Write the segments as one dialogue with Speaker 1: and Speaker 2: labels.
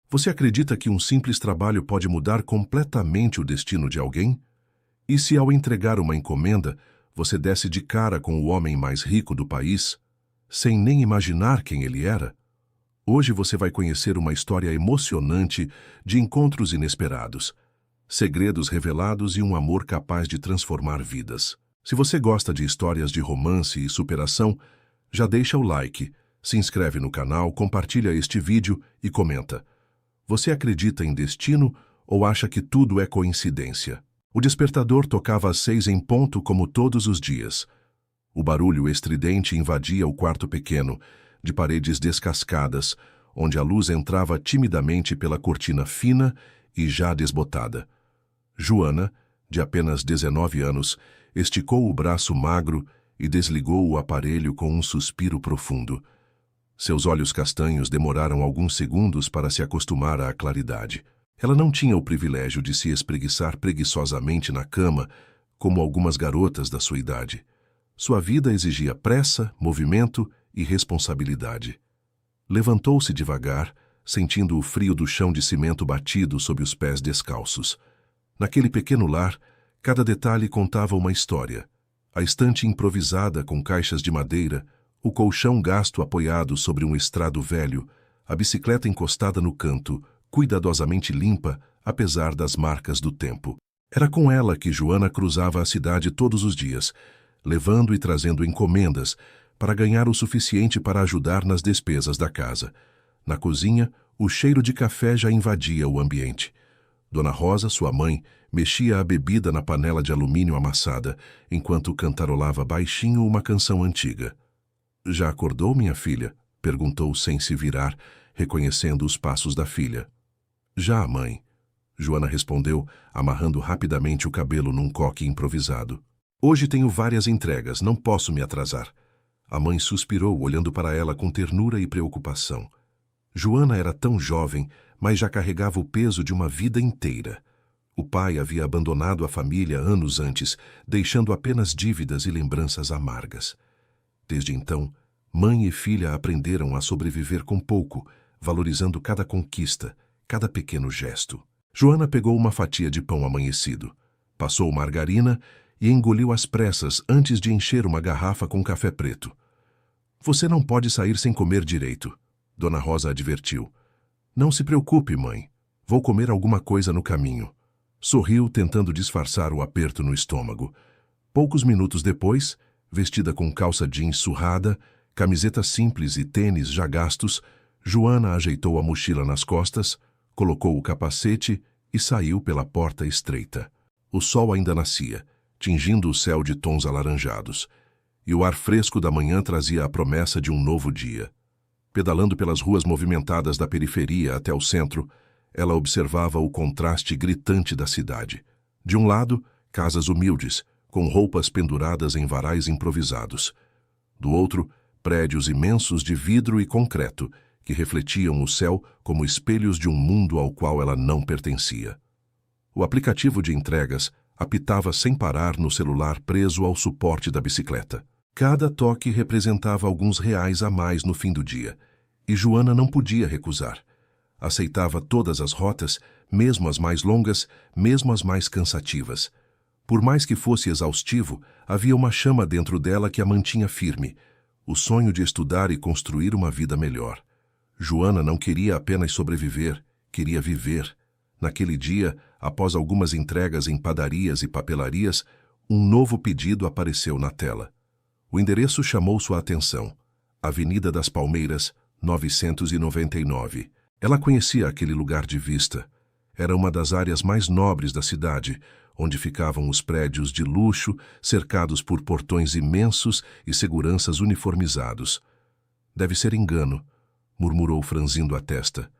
Speaker 1: Você acredita que um simples trabalho pode mudar completamente o destino de alguém? E se ao entregar uma encomenda, você desse de cara com o homem mais rico do país, sem nem imaginar quem ele era? Hoje você vai conhecer uma história emocionante de encontros inesperados, segredos revelados e um amor capaz de transformar vidas. Se você gosta de histórias de romance e superação, já deixa o like, se inscreve no canal, compartilha este vídeo e comenta. Você acredita em destino ou acha que tudo é coincidência? O despertador tocava às 6 em ponto como todos os dias. O barulho estridente invadia o quarto pequeno, de paredes descascadas, onde a luz entrava timidamente pela cortina fina e já desbotada. Joana, de apenas 19 anos, esticou o braço magro e desligou o aparelho com um suspiro profundo. Seus olhos castanhos demoraram alguns segundos para se acostumar à claridade. Ela não tinha o privilégio de se espreguiçar preguiçosamente na cama, como algumas garotas da sua idade. Sua vida exigia pressa, movimento e responsabilidade. Levantou-se devagar, sentindo o frio do chão de cimento batido sob os pés descalços. Naquele pequeno lar, cada detalhe contava uma história. A estante improvisada com caixas de madeira, o colchão gasto apoiado sobre um estrado velho, a bicicleta encostada no canto, cuidadosamente limpa, apesar das marcas do tempo. Era com ela que Joana cruzava a cidade todos os dias, levando e trazendo encomendas, para ganhar o suficiente para ajudar nas despesas da casa. Na cozinha, o cheiro de café já invadia o ambiente. Dona Rosa, sua mãe, mexia a bebida na panela de alumínio amassada, enquanto cantarolava baixinho uma canção antiga. "Já acordou, minha filha?" perguntou sem se virar, reconhecendo os passos da filha. "Já, mãe." Joana respondeu, amarrando rapidamente o cabelo num coque improvisado. "Hoje tenho várias entregas, não posso me atrasar." A mãe suspirou, olhando para ela com ternura e preocupação. Joana era tão jovem, mas já carregava o peso de uma vida inteira. O pai havia abandonado a família anos antes, deixando apenas dívidas e lembranças amargas. Desde então, mãe e filha aprenderam a sobreviver com pouco, valorizando cada conquista, cada pequeno gesto. Joana pegou uma fatia de pão amanhecido, passou margarina e engoliu às pressas antes de encher uma garrafa com café preto. "Você não pode sair sem comer direito," Dona Rosa advertiu. "Não se preocupe, mãe. Vou comer alguma coisa no caminho." Sorriu, tentando disfarçar o aperto no estômago. Poucos minutos depois, vestida com calça jeans surrada, camiseta simples e tênis já gastos, Joana ajeitou a mochila nas costas, colocou o capacete e saiu pela porta estreita. O sol ainda nascia, tingindo o céu de tons alaranjados, e o ar fresco da manhã trazia a promessa de um novo dia. Pedalando pelas ruas movimentadas da periferia até o centro, ela observava o contraste gritante da cidade. De um lado, casas humildes, com roupas penduradas em varais improvisados. Do outro, prédios imensos de vidro e concreto, que refletiam o céu como espelhos de um mundo ao qual ela não pertencia. O aplicativo de entregas apitava sem parar no celular preso ao suporte da bicicleta. Cada toque representava alguns reais a mais no fim do dia, e Joana não podia recusar. Aceitava todas as rotas, mesmo as mais longas, mesmo as mais cansativas. Por mais que fosse exaustivo, havia uma chama dentro dela que a mantinha firme, o sonho de estudar e construir uma vida melhor. Joana não queria apenas sobreviver, queria viver. Naquele dia, após algumas entregas em padarias e papelarias, um novo pedido apareceu na tela. O endereço chamou sua atenção. Avenida das Palmeiras, 999. Ela conhecia aquele lugar de vista. Era uma das áreas mais nobres da cidade, onde ficavam os prédios de luxo, cercados por portões imensos e seguranças uniformizados. "Deve ser engano", murmurou franzindo a testa.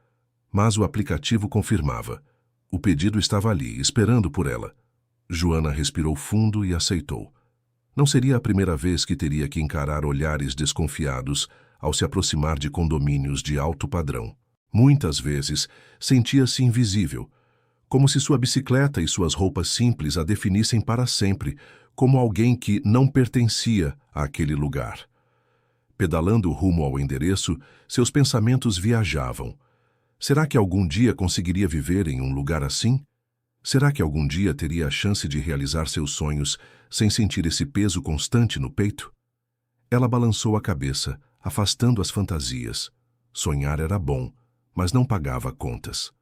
Speaker 1: Mas o aplicativo confirmava. O pedido estava ali, esperando por ela. Joana respirou fundo e aceitou. Não seria a primeira vez que teria que encarar olhares desconfiados ao se aproximar de condomínios de alto padrão. Muitas vezes, sentia-se invisível, como se sua bicicleta e suas roupas simples a definissem para sempre, como alguém que não pertencia àquele lugar. Pedalando rumo ao endereço, seus pensamentos viajavam. Será que algum dia conseguiria viver em um lugar assim? Será que algum dia teria a chance de realizar seus sonhos sem sentir esse peso constante no peito? Ela balançou a cabeça, afastando as fantasias. Sonhar era bom, mas não pagava contas.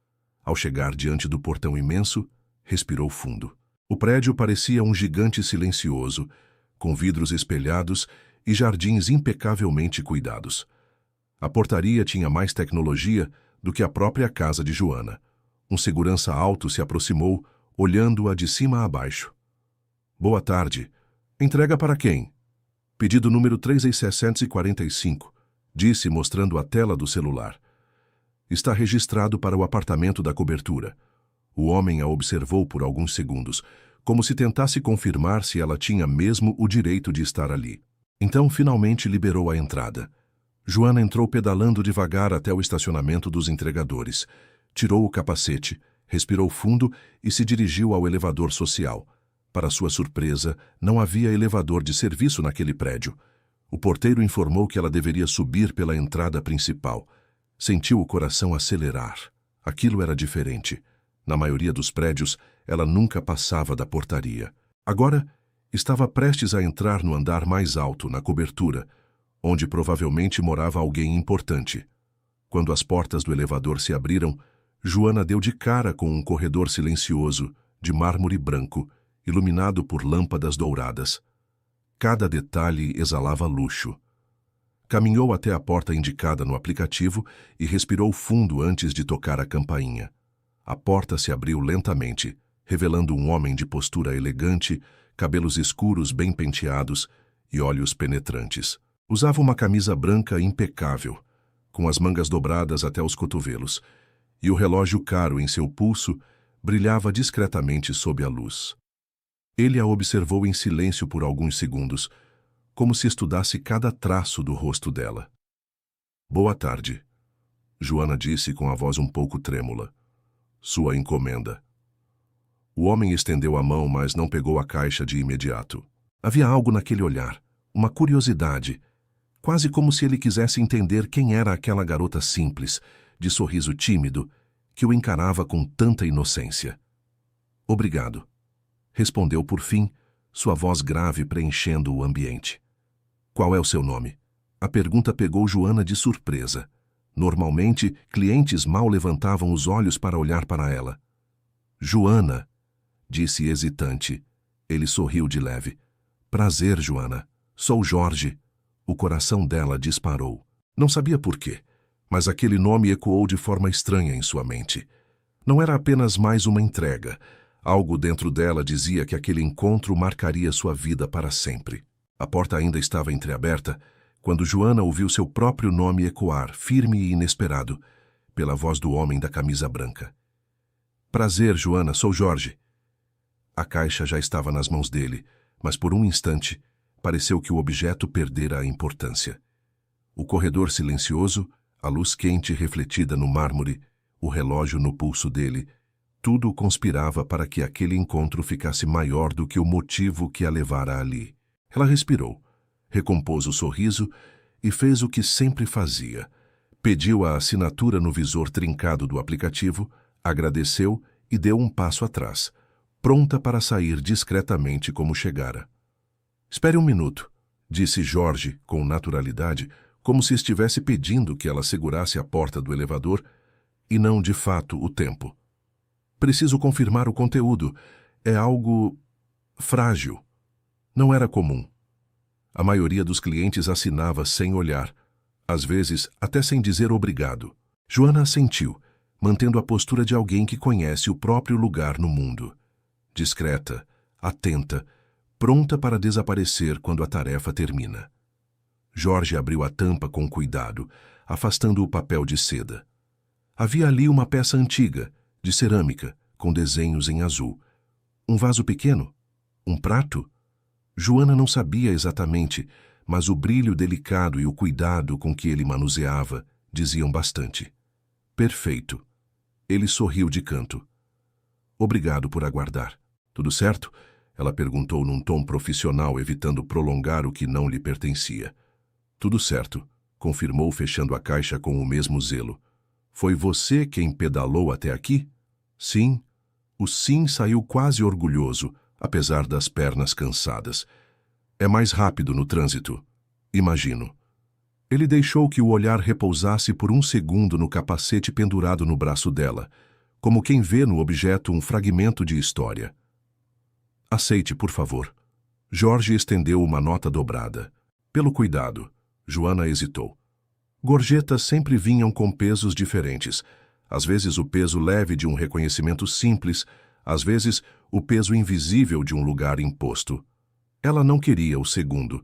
Speaker 1: Ao chegar diante do portão imenso, respirou fundo. O prédio parecia um gigante silencioso, com vidros espelhados e jardins impecavelmente cuidados. A portaria tinha mais tecnologia do que a própria casa de Joana. Um segurança alto se aproximou, olhando-a de cima a baixo. Boa tarde. Entrega para quem? Pedido número 3645, disse mostrando a tela do celular. Está registrado para o apartamento da cobertura. O homem a observou por alguns segundos, como se tentasse confirmar se ela tinha mesmo o direito de estar ali. Então, finalmente liberou a entrada. Joana entrou pedalando devagar até o estacionamento dos entregadores. Tirou o capacete, respirou fundo e se dirigiu ao elevador social. Para sua surpresa, não havia elevador de serviço naquele prédio. O porteiro informou que ela deveria subir pela entrada principal. Sentiu o coração acelerar. Aquilo era diferente. Na maioria dos prédios, ela nunca passava da portaria. Agora, estava prestes a entrar no andar mais alto, na cobertura, onde provavelmente morava alguém importante. Quando as portas do elevador se abriram, Joana deu de cara com um corredor silencioso, de mármore branco, iluminado por lâmpadas douradas. Cada detalhe exalava luxo. Caminhou até a porta indicada no aplicativo e respirou fundo antes de tocar a campainha. A porta se abriu lentamente, revelando um homem de postura elegante, cabelos escuros bem penteados e olhos penetrantes. Usava uma camisa branca impecável, com as mangas dobradas até os cotovelos, e o relógio caro em seu pulso brilhava discretamente sob a luz. Ele a observou em silêncio por alguns segundos, como se estudasse cada traço do rosto dela. Boa tarde, Joana disse com a voz um pouco trêmula. Sua encomenda. O homem estendeu a mão, mas não pegou a caixa de imediato. Havia algo naquele olhar, uma curiosidade, quase como se ele quisesse entender quem era aquela garota simples, de sorriso tímido, que o encarava com tanta inocência. Obrigado, respondeu por fim, sua voz grave preenchendo o ambiente. Qual é o seu nome? A pergunta pegou Joana de surpresa. Normalmente, clientes mal levantavam os olhos para olhar para ela. Joana, disse hesitante. Ele sorriu de leve. Prazer, Joana. Sou Jorge. O coração dela disparou. Não sabia por quê, mas aquele nome ecoou de forma estranha em sua mente. Não era apenas mais uma entrega. Algo dentro dela dizia que aquele encontro marcaria sua vida para sempre. A porta ainda estava entreaberta quando Joana ouviu seu próprio nome ecoar, firme e inesperado, pela voz do homem da camisa branca. Prazer, Joana, sou Jorge. A caixa já estava nas mãos dele, mas por um instante pareceu que o objeto perdera a importância. O corredor silencioso, a luz quente refletida no mármore, o relógio no pulso dele, tudo conspirava para que aquele encontro ficasse maior do que o motivo que a levara ali. Ela respirou, recompôs o sorriso e fez o que sempre fazia. Pediu a assinatura no visor trincado do aplicativo, agradeceu e deu um passo atrás, pronta para sair discretamente como chegara. Espere um minuto, disse Jorge com naturalidade, como se estivesse pedindo que ela segurasse a porta do elevador e não, de fato, o tempo. Preciso confirmar o conteúdo. É algo frágil. Não era comum. A maioria dos clientes assinava sem olhar, às vezes até sem dizer obrigado. Joana assentiu, mantendo a postura de alguém que conhece o próprio lugar no mundo. Discreta, atenta, pronta para desaparecer quando a tarefa termina. Jorge abriu a tampa com cuidado, afastando o papel de seda. Havia ali uma peça antiga, de cerâmica, com desenhos em azul. Um vaso pequeno? Um prato? Joana não sabia exatamente, mas o brilho delicado e o cuidado com que ele manuseava diziam bastante. Perfeito. Ele sorriu de canto. Obrigado por aguardar. Tudo certo? Ela perguntou num tom profissional, evitando prolongar o que não lhe pertencia. Tudo certo, confirmou fechando a caixa com o mesmo zelo. Foi você quem pedalou até aqui? Sim. O sim saiu quase orgulhoso, apesar das pernas cansadas. É mais rápido no trânsito. Imagino. Ele deixou que o olhar repousasse por um segundo no capacete pendurado no braço dela, como quem vê no objeto um fragmento de história. Aceite, por favor. Jorge estendeu uma nota dobrada. Pelo cuidado. Joana hesitou. Gorjetas sempre vinham com pesos diferentes. Às vezes o peso leve de um reconhecimento simples, às vezes o peso invisível de um lugar imposto. Ela não queria o segundo,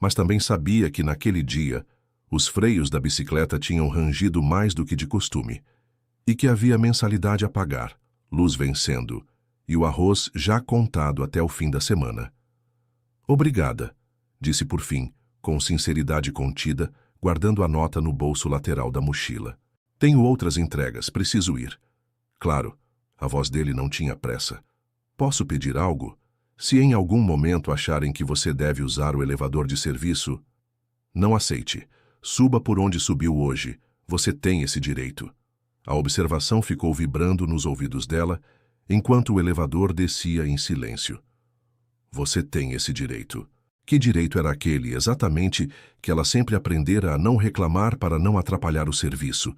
Speaker 1: mas também sabia que naquele dia os freios da bicicleta tinham rangido mais do que de costume, e que havia mensalidade a pagar, luz vencendo, e o arroz já contado até o fim da semana. Obrigada, disse por fim, com sinceridade contida, guardando a nota no bolso lateral da mochila. Tenho outras entregas, preciso ir. Claro, a voz dele não tinha pressa. Posso pedir algo? Se em algum momento acharem que você deve usar o elevador de serviço, não aceite. Suba por onde subiu hoje. Você tem esse direito. A observação ficou vibrando nos ouvidos dela, enquanto o elevador descia em silêncio. Você tem esse direito. Que direito era aquele, exatamente, que ela sempre aprendera a não reclamar para não atrapalhar o serviço?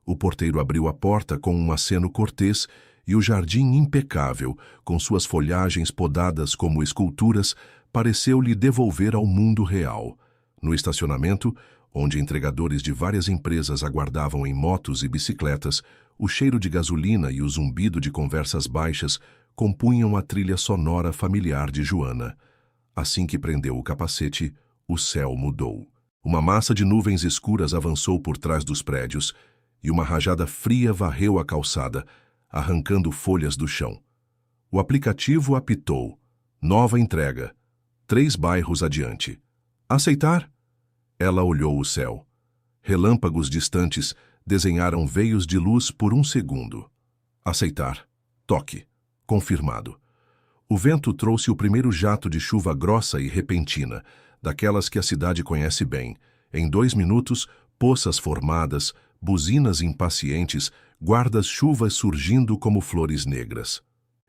Speaker 1: O porteiro abriu a porta com um aceno cortês e o jardim impecável, com suas folhagens podadas como esculturas, pareceu-lhe devolver ao mundo real. No estacionamento, onde entregadores de várias empresas aguardavam em motos e bicicletas, o cheiro de gasolina e o zumbido de conversas baixas compunham a trilha sonora familiar de Joana. Assim que prendeu o capacete, o céu mudou. Uma massa de nuvens escuras avançou por trás dos prédios e uma rajada fria varreu a calçada, arrancando folhas do chão. O aplicativo apitou. Nova entrega. 3 bairros adiante. Aceitar? Ela olhou o céu. Relâmpagos distantes desenharam veios de luz por um segundo. Aceitar. Toque. Confirmado. O vento trouxe o primeiro jato de chuva grossa e repentina, daquelas que a cidade conhece bem. Em 2 minutos, poças formadas, buzinas impacientes, guardas-chuvas surgindo como flores negras.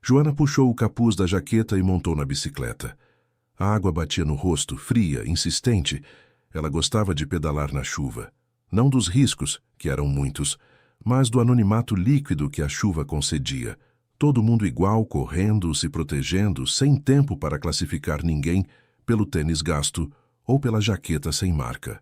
Speaker 1: Joana puxou o capuz da jaqueta e montou na bicicleta. A água batia no rosto, fria, insistente. Ela gostava de pedalar na chuva. Não dos riscos, que eram muitos, mas do anonimato líquido que a chuva concedia. Todo mundo igual, correndo, se protegendo, sem tempo para classificar ninguém pelo tênis gasto ou pela jaqueta sem marca.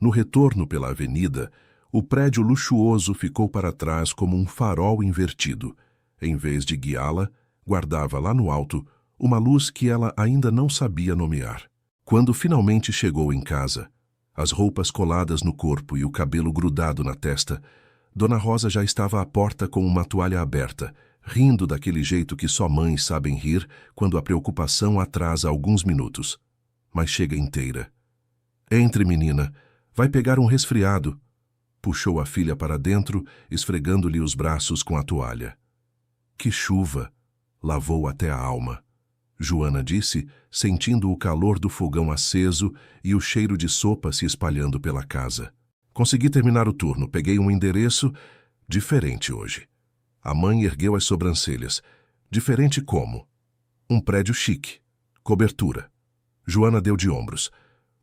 Speaker 1: No retorno pela avenida, o prédio luxuoso ficou para trás como um farol invertido. Em vez de guiá-la, guardava lá no alto uma luz que ela ainda não sabia nomear. Quando finalmente chegou em casa, as roupas coladas no corpo e o cabelo grudado na testa, Dona Rosa já estava à porta com uma toalha aberta, rindo daquele jeito que só mães sabem rir quando a preocupação atrasa alguns minutos. Mas chega inteira. Entre, menina, vai pegar um resfriado. Puxou a filha para dentro, esfregando-lhe os braços com a toalha. Que chuva! Lavou até a alma. Joana disse, sentindo o calor do fogão aceso e o cheiro de sopa se espalhando pela casa. Consegui terminar o turno, peguei um endereço diferente hoje. A mãe ergueu as sobrancelhas. Diferente como? Um prédio chique. Cobertura. Joana deu de ombros.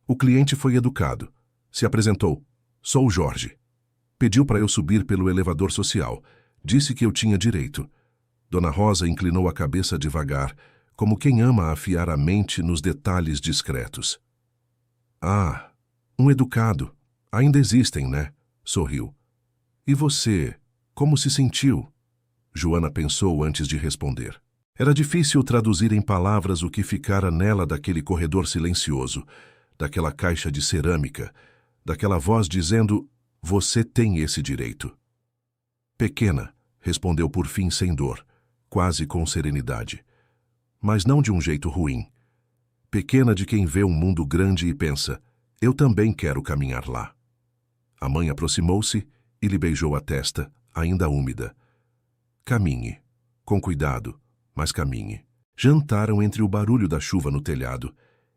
Speaker 1: O cliente foi educado. Se apresentou. Sou o Jorge. Pediu para eu subir pelo elevador social. Disse que eu tinha direito. Dona Rosa inclinou a cabeça devagar, como quem ama afiar a mente nos detalhes discretos. Ah, um educado. Ainda existem, né? Sorriu. E você, como se sentiu? Joana pensou antes de responder. Era difícil traduzir em palavras o que ficara nela daquele corredor silencioso, daquela caixa de cerâmica, daquela voz dizendo: você tem esse direito. Pequena, respondeu por fim sem dor, quase com serenidade. Mas não de um jeito ruim. Pequena de quem vê um mundo grande e pensa: eu também quero caminhar lá. A mãe aproximou-se e lhe beijou a testa, ainda úmida. Caminhe. Com cuidado, mas caminhe. Jantaram entre o barulho da chuva no telhado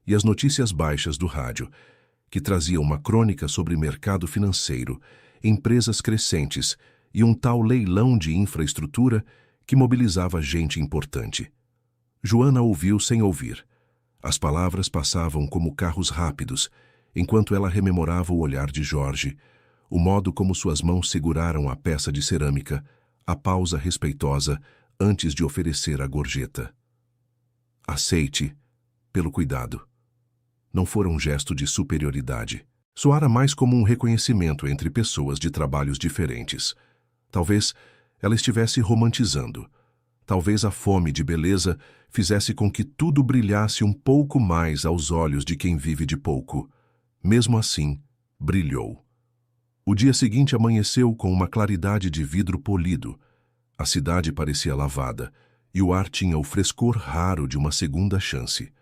Speaker 1: e as notícias baixas do rádio, que trazia uma crônica sobre mercado financeiro, empresas crescentes e um tal leilão de infraestrutura que mobilizava gente importante. Joana ouviu sem ouvir. As palavras passavam como carros rápidos, enquanto ela rememorava o olhar de Jorge, o modo como suas mãos seguraram a peça de cerâmica, a pausa respeitosa antes de oferecer a gorjeta. Aceite, pelo cuidado. Não fora um gesto de superioridade. Soara mais como um reconhecimento entre pessoas de trabalhos diferentes. Talvez ela estivesse romantizando. Talvez a fome de beleza fizesse com que tudo brilhasse um pouco mais aos olhos de quem vive de pouco. Mesmo assim, brilhou. O dia seguinte amanheceu com uma claridade de vidro polido. A cidade parecia lavada, e o ar tinha o frescor raro de uma segunda chance.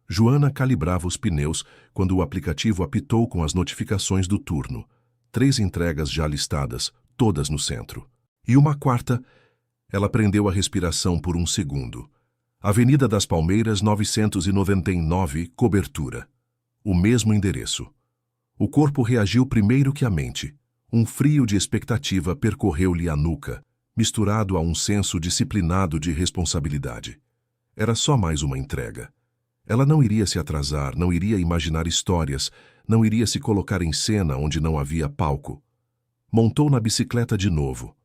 Speaker 1: Joana calibrava os pneus quando o aplicativo apitou com as notificações do turno. 3 entregas já listadas, todas no centro. E uma quarta, ela prendeu a respiração por um segundo. Avenida das Palmeiras, 999, cobertura. O mesmo endereço. O corpo reagiu primeiro que a mente. Um frio de expectativa percorreu-lhe a nuca, misturado a um senso disciplinado de responsabilidade. Era só mais uma entrega. Ela não iria se atrasar, não iria imaginar histórias, não iria se colocar em cena onde não havia palco. Montou na bicicleta de novo.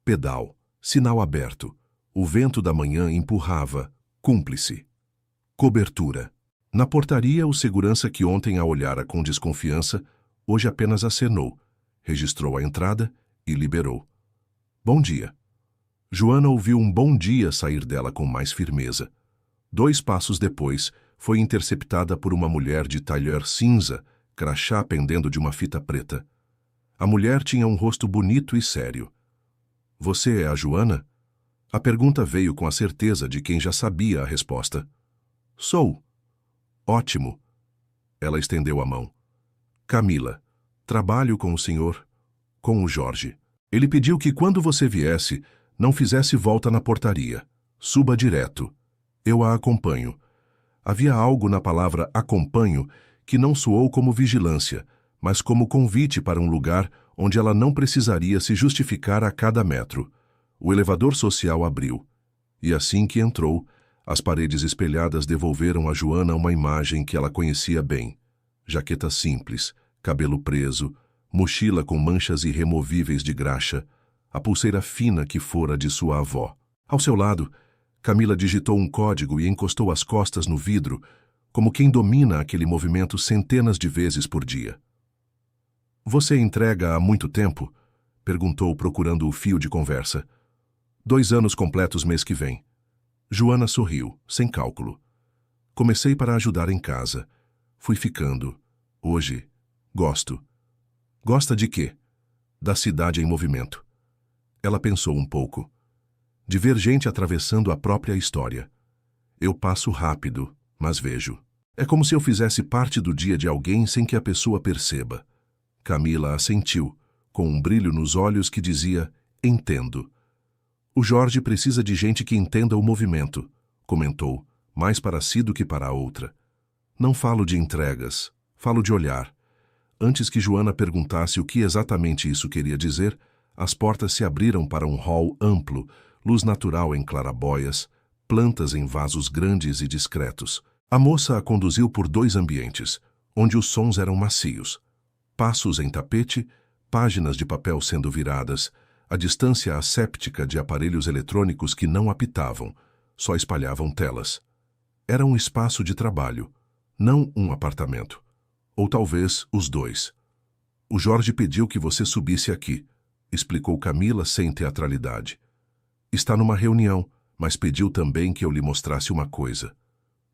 Speaker 1: Pedal, sinal aberto. O vento da manhã empurrava, cúmplice. Cobertura. Na portaria, o segurança que ontem a olhara com desconfiança, hoje apenas acenou, registrou a entrada e liberou. Bom dia. Joana ouviu um bom dia sair dela com mais firmeza. 2 passos depois, foi interceptada por uma mulher de tailleur cinza, crachá pendendo de uma fita preta. A mulher tinha um rosto bonito e sério. Você é a Joana? A pergunta veio com a certeza de quem já sabia a resposta. Sou. Ótimo. Ela estendeu a mão. Camila, trabalho com o senhor, com o Jorge. Ele pediu que quando você viesse, não fizesse volta na portaria. Suba direto. Eu a acompanho. Havia algo na palavra acompanho que não soou como vigilância, mas como convite para um lugar onde ela não precisaria se justificar a cada metro. O elevador social abriu. E assim que entrou, as paredes espelhadas devolveram a Joana uma imagem que ela conhecia bem. Jaqueta simples, cabelo preso, mochila com manchas irremovíveis de graxa, a pulseira fina que fora de sua avó. Ao seu lado, Camila digitou um código e encostou as costas no vidro, como quem domina aquele movimento centenas de vezes por dia. Você entrega há muito tempo? Perguntou, procurando o fio de conversa. 2 anos completos mês que vem. Joana sorriu, sem cálculo. Comecei para ajudar em casa. Fui ficando. Hoje, gosto. Gosta de quê? Da cidade em movimento. Ela pensou um pouco. De ver gente atravessando a própria história. Eu passo rápido, mas vejo. É como se eu fizesse parte do dia de alguém sem que a pessoa perceba. Camila assentiu, com um brilho nos olhos que dizia, entendo. O Jorge precisa de gente que entenda o movimento, comentou, mais para si do que para a outra. Não falo de entregas, falo de olhar. Antes que Joana perguntasse o que exatamente isso queria dizer, as portas se abriram para um hall amplo, luz natural em clarabóias, plantas em vasos grandes e discretos. A moça a conduziu por 2 ambientes, onde os sons eram macios. Passos em tapete, páginas de papel sendo viradas, a distância asséptica de aparelhos eletrônicos que não apitavam, só espalhavam telas. Era um espaço de trabalho, não um apartamento. Ou talvez os 2. O Jorge pediu que você subisse aqui, explicou Camila sem teatralidade. Está numa reunião, mas pediu também que eu lhe mostrasse uma coisa.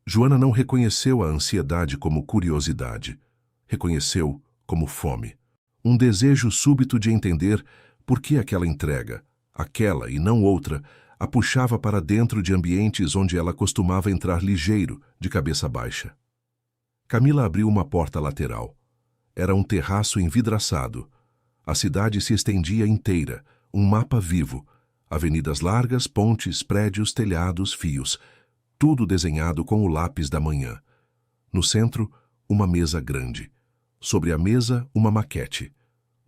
Speaker 1: Joana não reconheceu a ansiedade como curiosidade. Reconheceu como fome. Um desejo súbito de entender por que aquela entrega, aquela e não outra, a puxava para dentro de ambientes onde ela costumava entrar ligeiro, de cabeça baixa. Camila abriu uma porta lateral. Era um terraço envidraçado. A cidade se estendia inteira, um mapa vivo. Avenidas largas, pontes, prédios, telhados, fios. Tudo desenhado com o lápis da manhã. No centro, uma mesa grande. Sobre a mesa, uma maquete.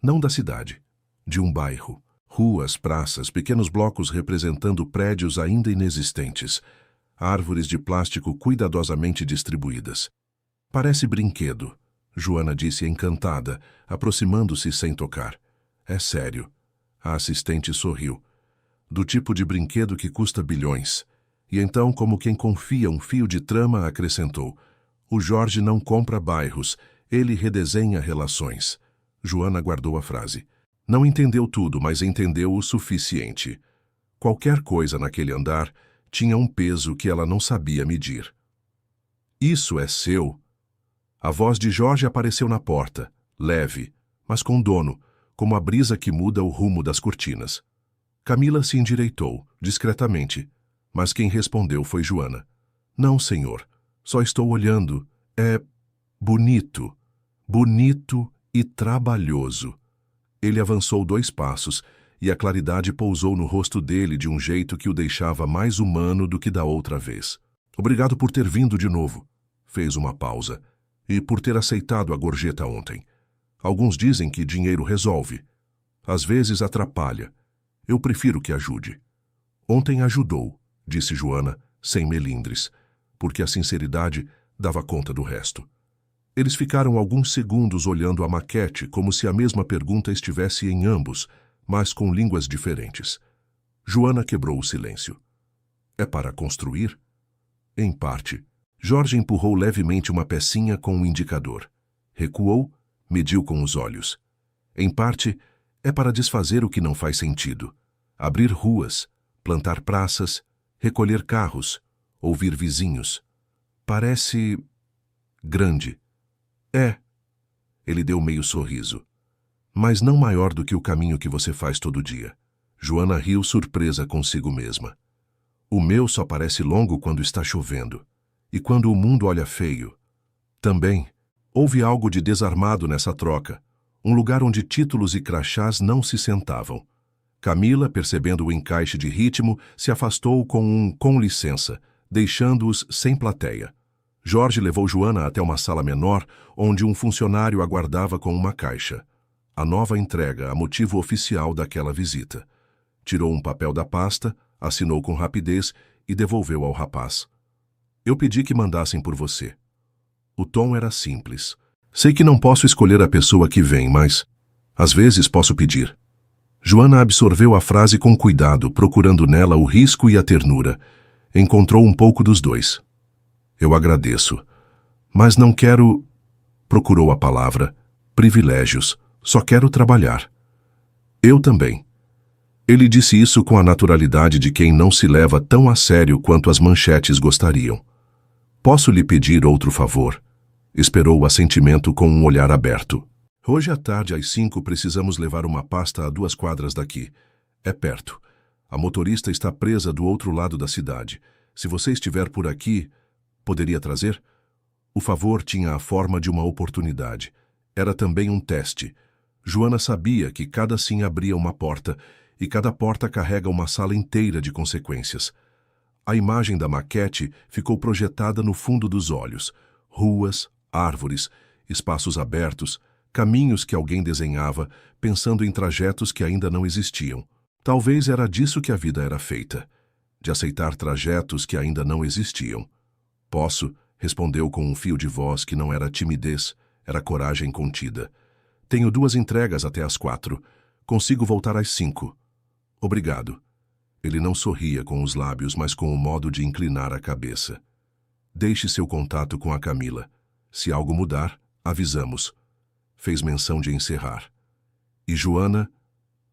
Speaker 1: Não da cidade, de um bairro. Ruas, praças, pequenos blocos representando prédios ainda inexistentes. Árvores de plástico cuidadosamente distribuídas. Parece brinquedo, Joana disse encantada, aproximando-se sem tocar. É sério. A assistente sorriu. Do tipo de brinquedo que custa bilhões. E então, como quem confia um fio de trama, acrescentou. O Jorge não compra bairros, ele redesenha relações. Joana guardou a frase. Não entendeu tudo, mas entendeu o suficiente. Qualquer coisa naquele andar tinha um peso que ela não sabia medir. Isso é seu? A voz de Jorge apareceu na porta, leve, mas com dono, como a brisa que muda o rumo das cortinas. Camila se endireitou, discretamente, mas quem respondeu foi Joana. Não, senhor, só estou olhando. É bonito, bonito e trabalhoso. Ele avançou 2 passos, e a claridade pousou no rosto dele de um jeito que o deixava mais humano do que da outra vez. Obrigado por ter vindo de novo. Fez uma pausa. E por ter aceitado a gorjeta ontem. Alguns dizem que dinheiro resolve. Às vezes atrapalha. Eu prefiro que ajude. Ontem ajudou, disse Joana, sem melindres, porque a sinceridade dava conta do resto. Eles ficaram alguns segundos olhando a maquete como se a mesma pergunta estivesse em ambos, mas com línguas diferentes. Joana quebrou o silêncio. É para construir? Em parte. Jorge empurrou levemente uma pecinha com um indicador. Recuou, mediu com os olhos. Em parte, é para desfazer o que não faz sentido. Abrir ruas, plantar praças, recolher carros, ouvir vizinhos. Parece grande. É. Ele deu meio sorriso. Mas não maior do que o caminho que você faz todo dia. Joana riu surpresa consigo mesma. O meu só parece longo quando está chovendo. E quando o mundo olha feio. Também, houve algo de desarmado nessa troca. Um lugar onde títulos e crachás não se sentavam. Camila, percebendo o encaixe de ritmo, se afastou com licença, deixando-os sem plateia. Jorge levou Joana até uma sala menor, onde um funcionário aguardava com uma caixa. A nova entrega, a motivo oficial daquela visita. Tirou um papel da pasta, assinou com rapidez e devolveu ao rapaz. Eu pedi que mandassem por você. O tom era simples. Sei que não posso escolher a pessoa que vem, mas às vezes posso pedir. Joana absorveu a frase com cuidado, procurando nela o risco e a ternura. Encontrou um pouco dos dois. Eu agradeço. Mas não quero... Procurou a palavra. Privilégios. Só quero trabalhar. Eu também. Ele disse isso com a naturalidade de quem não se leva tão a sério quanto as manchetes gostariam. Posso lhe pedir outro favor? Esperou o assentimento com um olhar aberto. Hoje à tarde, às 5, precisamos levar uma pasta a 2 quadras daqui. É perto. A motorista está presa do outro lado da cidade. Se você estiver por aqui, poderia trazer? O favor tinha a forma de uma oportunidade. Era também um teste. Joana sabia que cada sim abria uma porta, e cada porta carrega uma sala inteira de consequências. A imagem da maquete ficou projetada no fundo dos olhos. Ruas, árvores, espaços abertos, caminhos que alguém desenhava, pensando em trajetos que ainda não existiam. Talvez era disso que a vida era feita, de aceitar trajetos que ainda não existiam. Posso, respondeu com um fio de voz que não era timidez, era coragem contida. Tenho 2 entregas até às 4. Consigo voltar às 5. Obrigado. Ele não sorria com os lábios, mas com o modo de inclinar a cabeça. Deixe seu contato com a Camila. Se algo mudar, avisamos. Fez menção de encerrar. E Joana?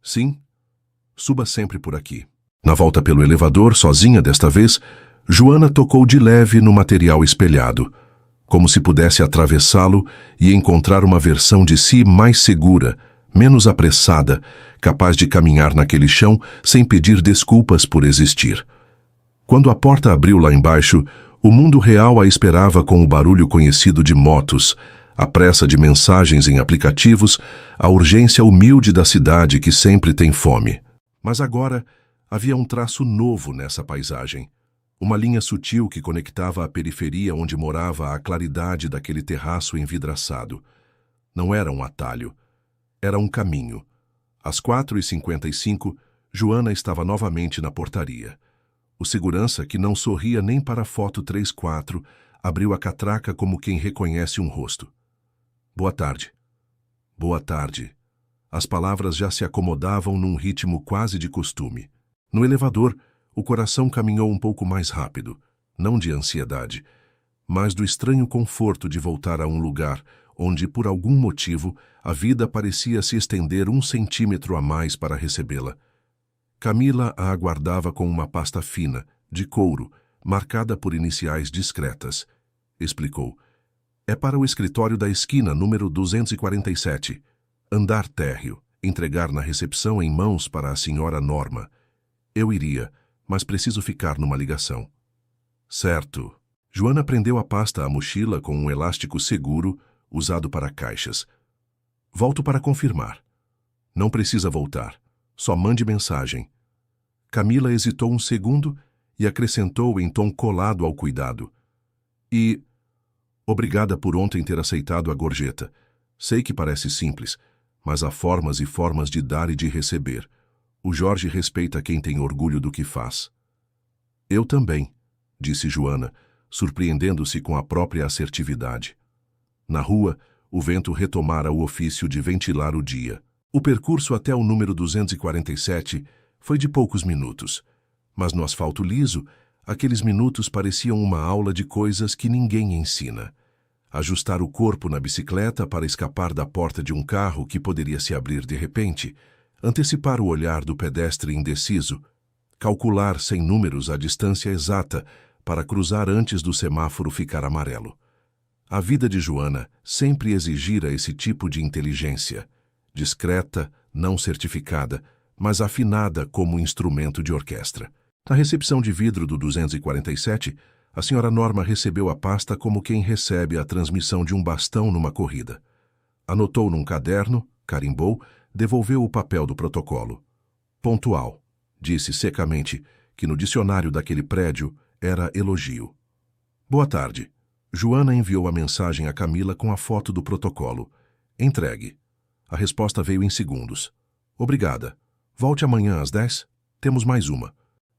Speaker 1: Sim? Suba sempre por aqui. Na volta pelo elevador, sozinha desta vez, Joana tocou de leve no material espelhado, como se pudesse atravessá-lo e encontrar uma versão de si mais segura, menos apressada, capaz de caminhar naquele chão sem pedir desculpas por existir. Quando a porta abriu lá embaixo, o mundo real a esperava com o barulho conhecido de motos, a pressa de mensagens em aplicativos, a urgência humilde da cidade que sempre tem fome. Mas agora havia um traço novo nessa paisagem. Uma linha sutil que conectava a periferia onde morava à claridade daquele terraço envidraçado. Não era um atalho. Era um caminho. Às 4h55, Joana estava novamente na portaria. O segurança, que não sorria nem para a foto 34, abriu a catraca como quem reconhece um rosto. Boa tarde. Boa tarde. As palavras já se acomodavam num ritmo quase de costume. No elevador, o coração caminhou um pouco mais rápido, não de ansiedade, mas do estranho conforto de voltar a um lugar onde, por algum motivo, a vida parecia se estender 1 centímetro a mais para recebê-la. Camila a aguardava com uma pasta fina, de couro, marcada por iniciais discretas. Explicou. É para o escritório da esquina, número 247. Andar térreo, entregar na recepção em mãos para a senhora Norma. Eu iria, mas preciso ficar numa ligação. Certo. Joana prendeu a pasta à mochila com um elástico seguro, usado para caixas. Volto para confirmar. Não precisa voltar. Só mande mensagem. Camila hesitou um segundo e acrescentou em tom colado ao cuidado. E... Obrigada por ontem ter aceitado a gorjeta. Sei que parece simples, mas há formas e formas de dar e de receber. O Jorge respeita quem tem orgulho do que faz. Eu também, disse Joana, surpreendendo-se com a própria assertividade. Na rua, o vento retomara o ofício de ventilar o dia. O percurso até o número 247 foi de poucos minutos, mas no asfalto liso, aqueles minutos pareciam uma aula de coisas que ninguém ensina. Ajustar o corpo na bicicleta para escapar da porta de um carro que poderia se abrir de repente, antecipar o olhar do pedestre indeciso, calcular sem números a distância exata para cruzar antes do semáforo ficar amarelo. A vida de Joana sempre exigira esse tipo de inteligência, discreta, não certificada, mas afinada como instrumento de orquestra. Na recepção de vidro do 247, a senhora Norma recebeu a pasta como quem recebe a transmissão de um bastão numa corrida. Anotou num caderno, carimbou, devolveu o papel do protocolo. Pontual, disse secamente, que no dicionário daquele prédio era elogio. Boa tarde. Joana enviou a mensagem a Camila com a foto do protocolo. Entregue. A resposta veio em segundos. Obrigada. Volte amanhã às 10? Temos mais uma.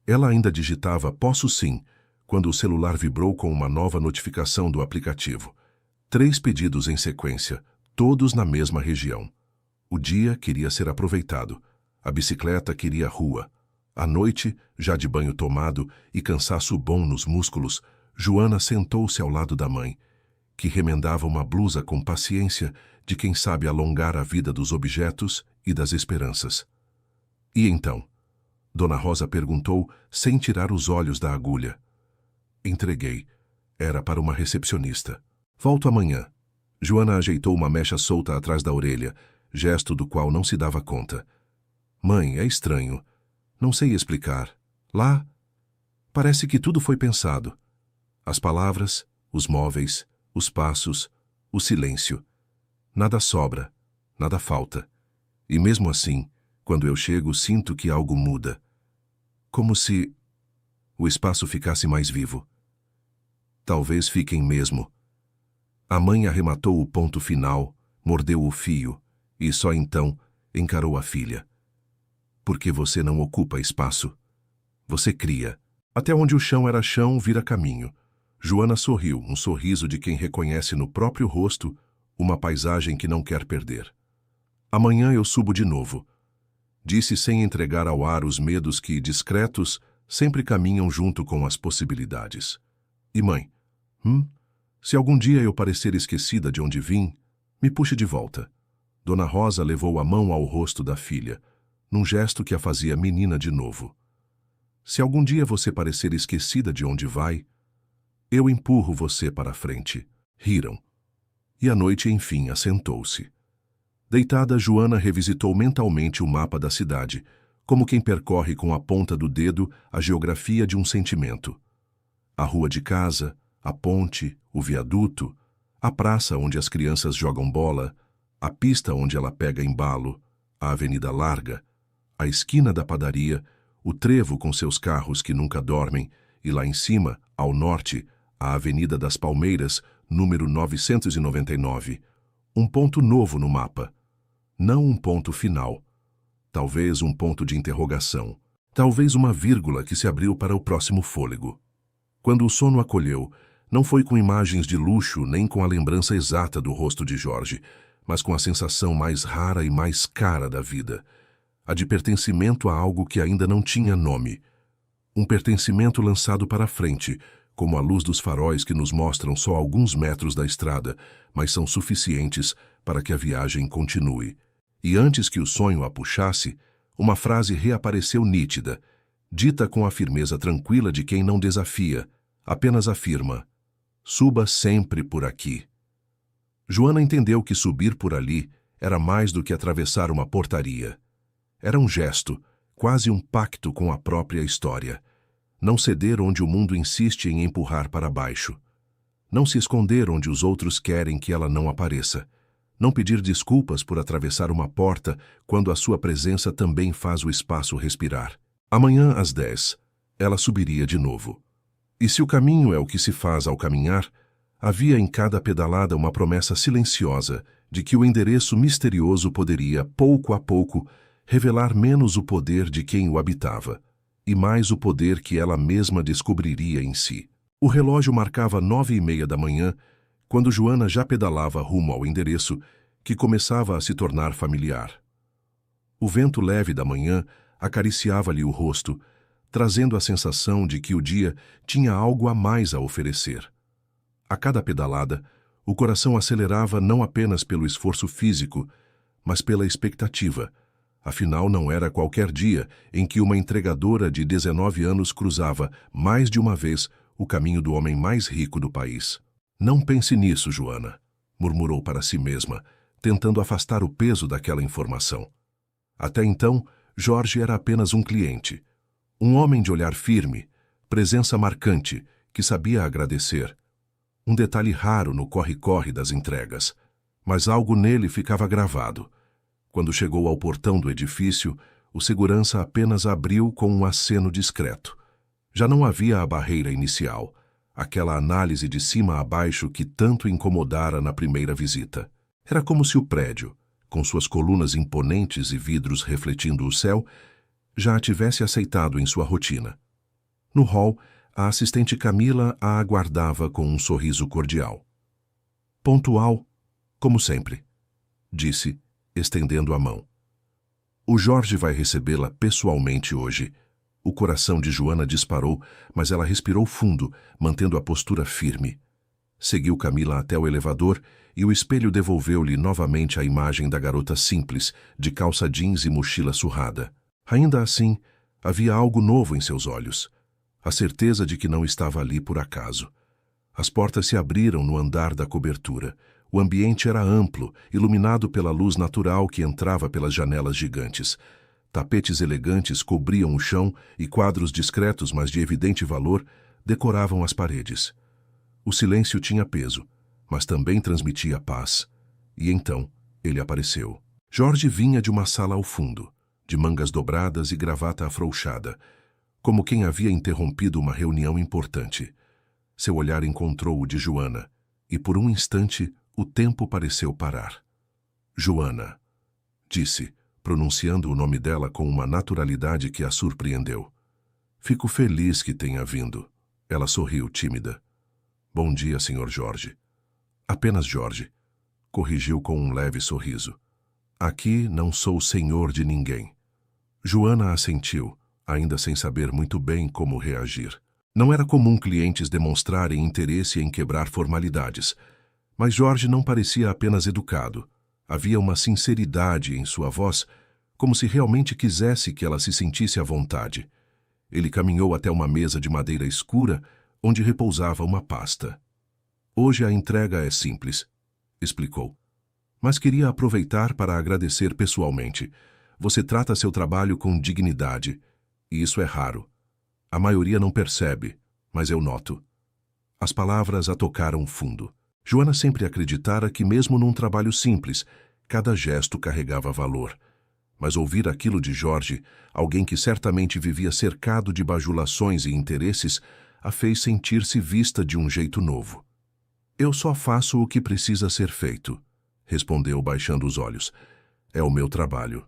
Speaker 1: Ela ainda digitava posso sim, quando o celular vibrou com uma nova notificação do aplicativo. 3 pedidos em sequência, todos na mesma região. O dia queria ser aproveitado. A bicicleta queria rua. À noite, já de banho tomado e cansaço bom nos músculos, Joana sentou-se ao lado da mãe, que remendava uma blusa com paciência de quem sabe alongar a vida dos objetos e das esperanças. E então? Dona Rosa perguntou, sem tirar os olhos da agulha. Entreguei. Era para uma recepcionista. Volto amanhã. Joana ajeitou uma mecha solta atrás da orelha, gesto do qual não se dava conta. Mãe, é estranho. Não sei explicar. Lá, parece que tudo foi pensado. As palavras, os móveis, os passos, o silêncio. Nada sobra, nada falta. E mesmo assim, quando eu chego, sinto que algo muda. Como se o espaço ficasse mais vivo. Talvez fiquem mesmo. A mãe arrematou o ponto final, mordeu o fio, e só então encarou a filha. Porque você não ocupa espaço. Você cria. Até onde o chão era chão, vira caminho. Joana sorriu, um sorriso de quem reconhece no próprio rosto uma paisagem que não quer perder. Amanhã eu subo de novo. Disse sem entregar ao ar os medos que, discretos, sempre caminham junto com as possibilidades. E mãe? Se algum dia eu parecer esquecida de onde vim, me puxe de volta. Dona Rosa levou a mão ao rosto da filha, num gesto que a fazia menina de novo. Se algum dia você parecer esquecida de onde vai, eu empurro você para a frente. Riram. E a noite, enfim, assentou-se. Deitada, Joana revisitou mentalmente o mapa da cidade, como quem percorre com a ponta do dedo a geografia de um sentimento. A rua de casa, a ponte, o viaduto, a praça onde as crianças jogam bola, a pista onde ela pega embalo, a avenida larga, a esquina da padaria, o trevo com seus carros que nunca dormem, e lá em cima, ao norte, a Avenida das Palmeiras, número 999. Um ponto novo no mapa. Não um ponto final. talvez um ponto de interrogação, talvez uma vírgula que se abriu para o próximo fôlego. Quando o sono acolheu, não foi com imagens de luxo nem com a lembrança exata do rosto de Jorge, mas com a sensação mais rara e mais cara da vida, a de pertencimento a algo que ainda não tinha nome. Um pertencimento lançado para a frente, como a luz dos faróis que nos mostram só alguns metros da estrada, mas são suficientes para que a viagem continue. E antes que o sonho a puxasse, uma frase reapareceu nítida, dita com a firmeza tranquila de quem não desafia, apenas afirma: suba sempre por aqui. Joana entendeu que subir por ali era mais do que atravessar uma portaria. Era um gesto, quase um pacto com a própria história. Não ceder onde o mundo insiste em empurrar para baixo. Não se esconder onde os outros querem que ela não apareça. Não pedir desculpas por atravessar uma porta quando a sua presença também faz o espaço respirar. Amanhã às 10, ela subiria de novo. E se o caminho é o que se faz ao caminhar, havia em cada pedalada uma promessa silenciosa de que o endereço misterioso poderia, pouco a pouco, revelar menos o poder de quem o habitava, e mais o poder que ela mesma descobriria em si. O relógio marcava 9:30 da manhã, quando Joana já pedalava rumo ao endereço, que começava a se tornar familiar. O vento leve da manhã acariciava-lhe o rosto, trazendo a sensação de que o dia tinha algo a mais a oferecer. A cada pedalada, o coração acelerava não apenas pelo esforço físico, mas pela expectativa. Afinal, não era qualquer dia em que uma entregadora de 19 anos cruzava, mais de uma vez, o caminho do homem mais rico do país. Não pense nisso, Joana, murmurou para si mesma, tentando afastar o peso daquela informação. Até então, Jorge era apenas um cliente. Um homem de olhar firme, presença marcante, que sabia agradecer. Um detalhe raro no corre-corre das entregas, mas algo nele ficava gravado. Quando chegou ao portão do edifício, o segurança apenas abriu com um aceno discreto. Já não havia a barreira inicial, aquela análise de cima a baixo que tanto incomodara na primeira visita. Era como se o prédio, com suas colunas imponentes e vidros refletindo o céu, já a tivesse aceitado em sua rotina. No hall, a assistente Camila a aguardava com um sorriso cordial. Pontual, como sempre, disse, estendendo a mão. O Jorge vai recebê-la pessoalmente hoje. O coração de Joana disparou, mas ela respirou fundo, mantendo a postura firme. Seguiu Camila até o elevador e o espelho devolveu-lhe novamente a imagem da garota simples, de calça jeans e mochila surrada. Ainda assim, havia algo novo em seus olhos. A certeza de que não estava ali por acaso. As portas se abriram no andar da cobertura. O ambiente era amplo, iluminado pela luz natural que entrava pelas janelas gigantes. Tapetes elegantes cobriam o chão e quadros discretos, mas de evidente valor, decoravam as paredes. O silêncio tinha peso, mas também transmitia paz. E então, ele apareceu. Jorge vinha de uma sala ao fundo, de mangas dobradas e gravata afrouxada, como quem havia interrompido uma reunião importante. Seu olhar encontrou o de Joana, e por um instante o tempo pareceu parar. Joana, disse, pronunciando o nome dela com uma naturalidade que a surpreendeu. Fico feliz que tenha vindo. Ela sorriu tímida. Bom dia, Sr. Jorge. Apenas Jorge, corrigiu com um leve sorriso. Aqui não sou senhor de ninguém. Joana assentiu, ainda sem saber muito bem como reagir. Não era comum clientes demonstrarem interesse em quebrar formalidades, mas Jorge não parecia apenas educado. Havia uma sinceridade em sua voz, como se realmente quisesse que ela se sentisse à vontade. Ele caminhou até uma mesa de madeira escura, onde repousava uma pasta. Hoje a entrega é simples, explicou. Mas queria aproveitar para agradecer pessoalmente. Você trata seu trabalho com dignidade, e isso é raro. A maioria não percebe, mas eu noto. As palavras a tocaram fundo. Joana sempre acreditara que mesmo num trabalho simples, cada gesto carregava valor. Mas ouvir aquilo de Jorge, alguém que certamente vivia cercado de bajulações e interesses, a fez sentir-se vista de um jeito novo. Eu só faço o que precisa ser feito, respondeu baixando os olhos. É o meu trabalho.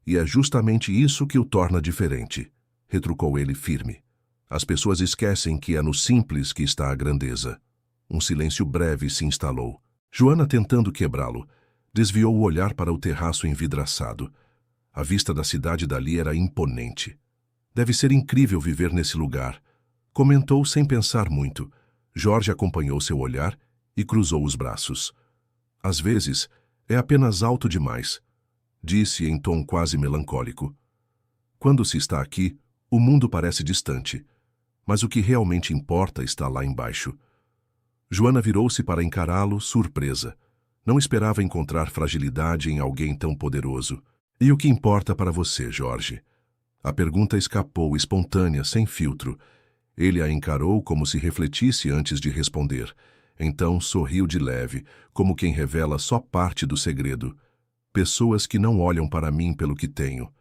Speaker 1: E é justamente isso que o torna diferente, retrucou ele firme. As pessoas esquecem que é no simples que está a grandeza. Um silêncio breve se instalou. Joana, tentando quebrá-lo, desviou o olhar para o terraço envidraçado. A vista da cidade dali era imponente. Deve ser incrível viver nesse lugar, comentou sem pensar muito. Jorge acompanhou seu olhar e cruzou os braços. Às vezes, é apenas alto demais, disse em tom quase melancólico. Quando se está aqui, o mundo parece distante, mas o que realmente importa está lá embaixo. Joana virou-se para encará-lo, surpresa. Não esperava encontrar fragilidade em alguém tão poderoso. E o que importa para você, Jorge? A pergunta escapou, espontânea, sem filtro. Ele a encarou como se refletisse antes de responder. Então sorriu de leve, como quem revela só parte do segredo. Pessoas que não olham para mim pelo que tenho,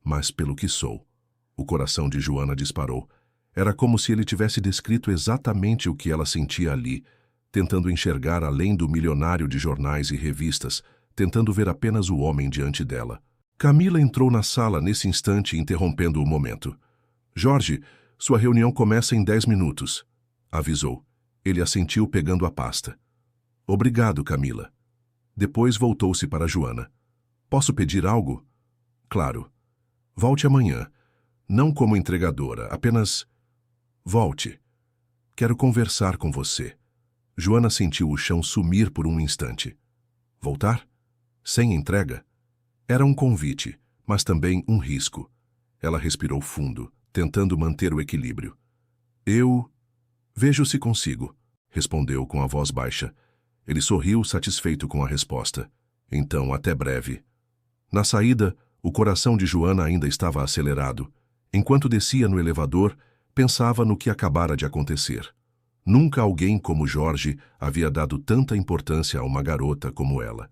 Speaker 1: mas pelo que sou. O coração de Joana disparou. Era como se ele tivesse descrito exatamente o que ela sentia ali, tentando enxergar além do milionário de jornais e revistas, tentando ver apenas o homem diante dela. Camila entrou na sala nesse instante, interrompendo o momento. Jorge, sua reunião começa em 10 minutos, avisou. Ele assentiu pegando a pasta. Obrigado, Camila. Depois voltou-se para Joana. Posso pedir algo? Claro. Volte amanhã. Não como entregadora, apenas... Volte. Quero conversar com você. Joana sentiu o chão sumir por um instante. Voltar? Sem entrega? Era um convite, mas também um risco. Ela respirou fundo, tentando manter o equilíbrio. Eu... Vejo se consigo, respondeu com a voz baixa. Ele sorriu, satisfeito com a resposta. Então, até breve. Na saída, o coração de Joana ainda estava acelerado. Enquanto descia no elevador, pensava no que acabara de acontecer. Nunca alguém como Jorge havia dado tanta importância a uma garota como ela.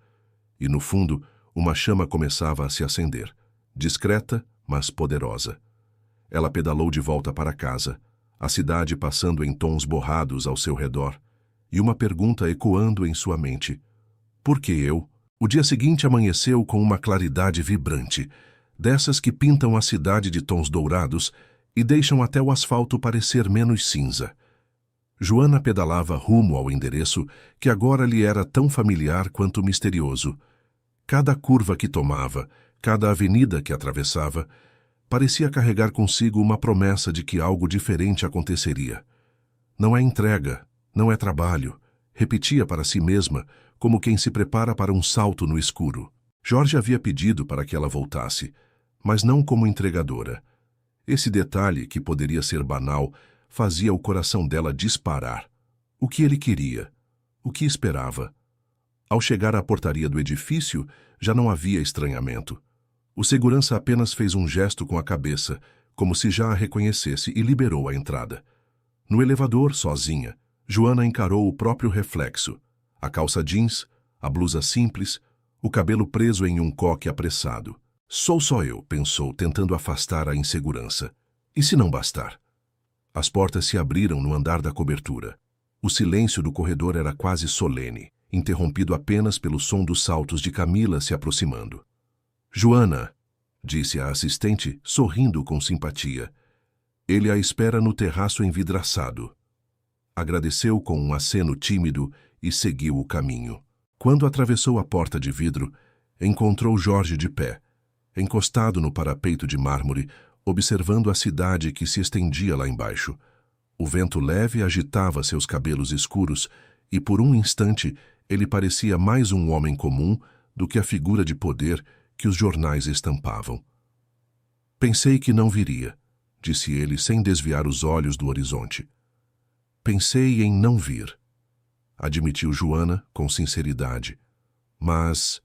Speaker 1: E, no fundo, uma chama começava a se acender, discreta, mas poderosa. Ela pedalou de volta para casa, a cidade passando em tons borrados ao seu redor, e uma pergunta ecoando em sua mente. Por que eu? O dia seguinte amanheceu com uma claridade vibrante, dessas que pintam a cidade de tons dourados e deixam até o asfalto parecer menos cinza. Joana pedalava rumo ao endereço que agora lhe era tão familiar quanto misterioso. Cada curva que tomava, cada avenida que atravessava, parecia carregar consigo uma promessa de que algo diferente aconteceria. Não é entrega, não é trabalho, repetia para si mesma, como quem se prepara para um salto no escuro. Jorge havia pedido para que ela voltasse, mas não como entregadora. Esse detalhe, que poderia ser banal, fazia o coração dela disparar. O que ele queria? O que esperava? Ao chegar à portaria do edifício, já não havia estranhamento. O segurança apenas fez um gesto com a cabeça, como se já a reconhecesse, e liberou a entrada. No elevador, sozinha, Joana encarou o próprio reflexo. A calça jeans, a blusa simples, o cabelo preso em um coque apressado. Sou só eu, pensou, tentando afastar a insegurança. E se não bastar? As portas se abriram no andar da cobertura. O silêncio do corredor era quase solene, interrompido apenas pelo som dos saltos de Camila se aproximando. Joana, disse a assistente, sorrindo com simpatia. Ele a espera no terraço envidraçado. Agradeceu com um aceno tímido e seguiu o caminho. Quando atravessou a porta de vidro, encontrou Jorge de pé, encostado no parapeito de mármore, observando a cidade que se estendia lá embaixo. O vento leve agitava seus cabelos escuros e, por um instante, ele parecia mais um homem comum do que a figura de poder que os jornais estampavam. Pensei que não viria, disse ele sem desviar os olhos do horizonte. Pensei em não vir, admitiu Joana com sinceridade. Mas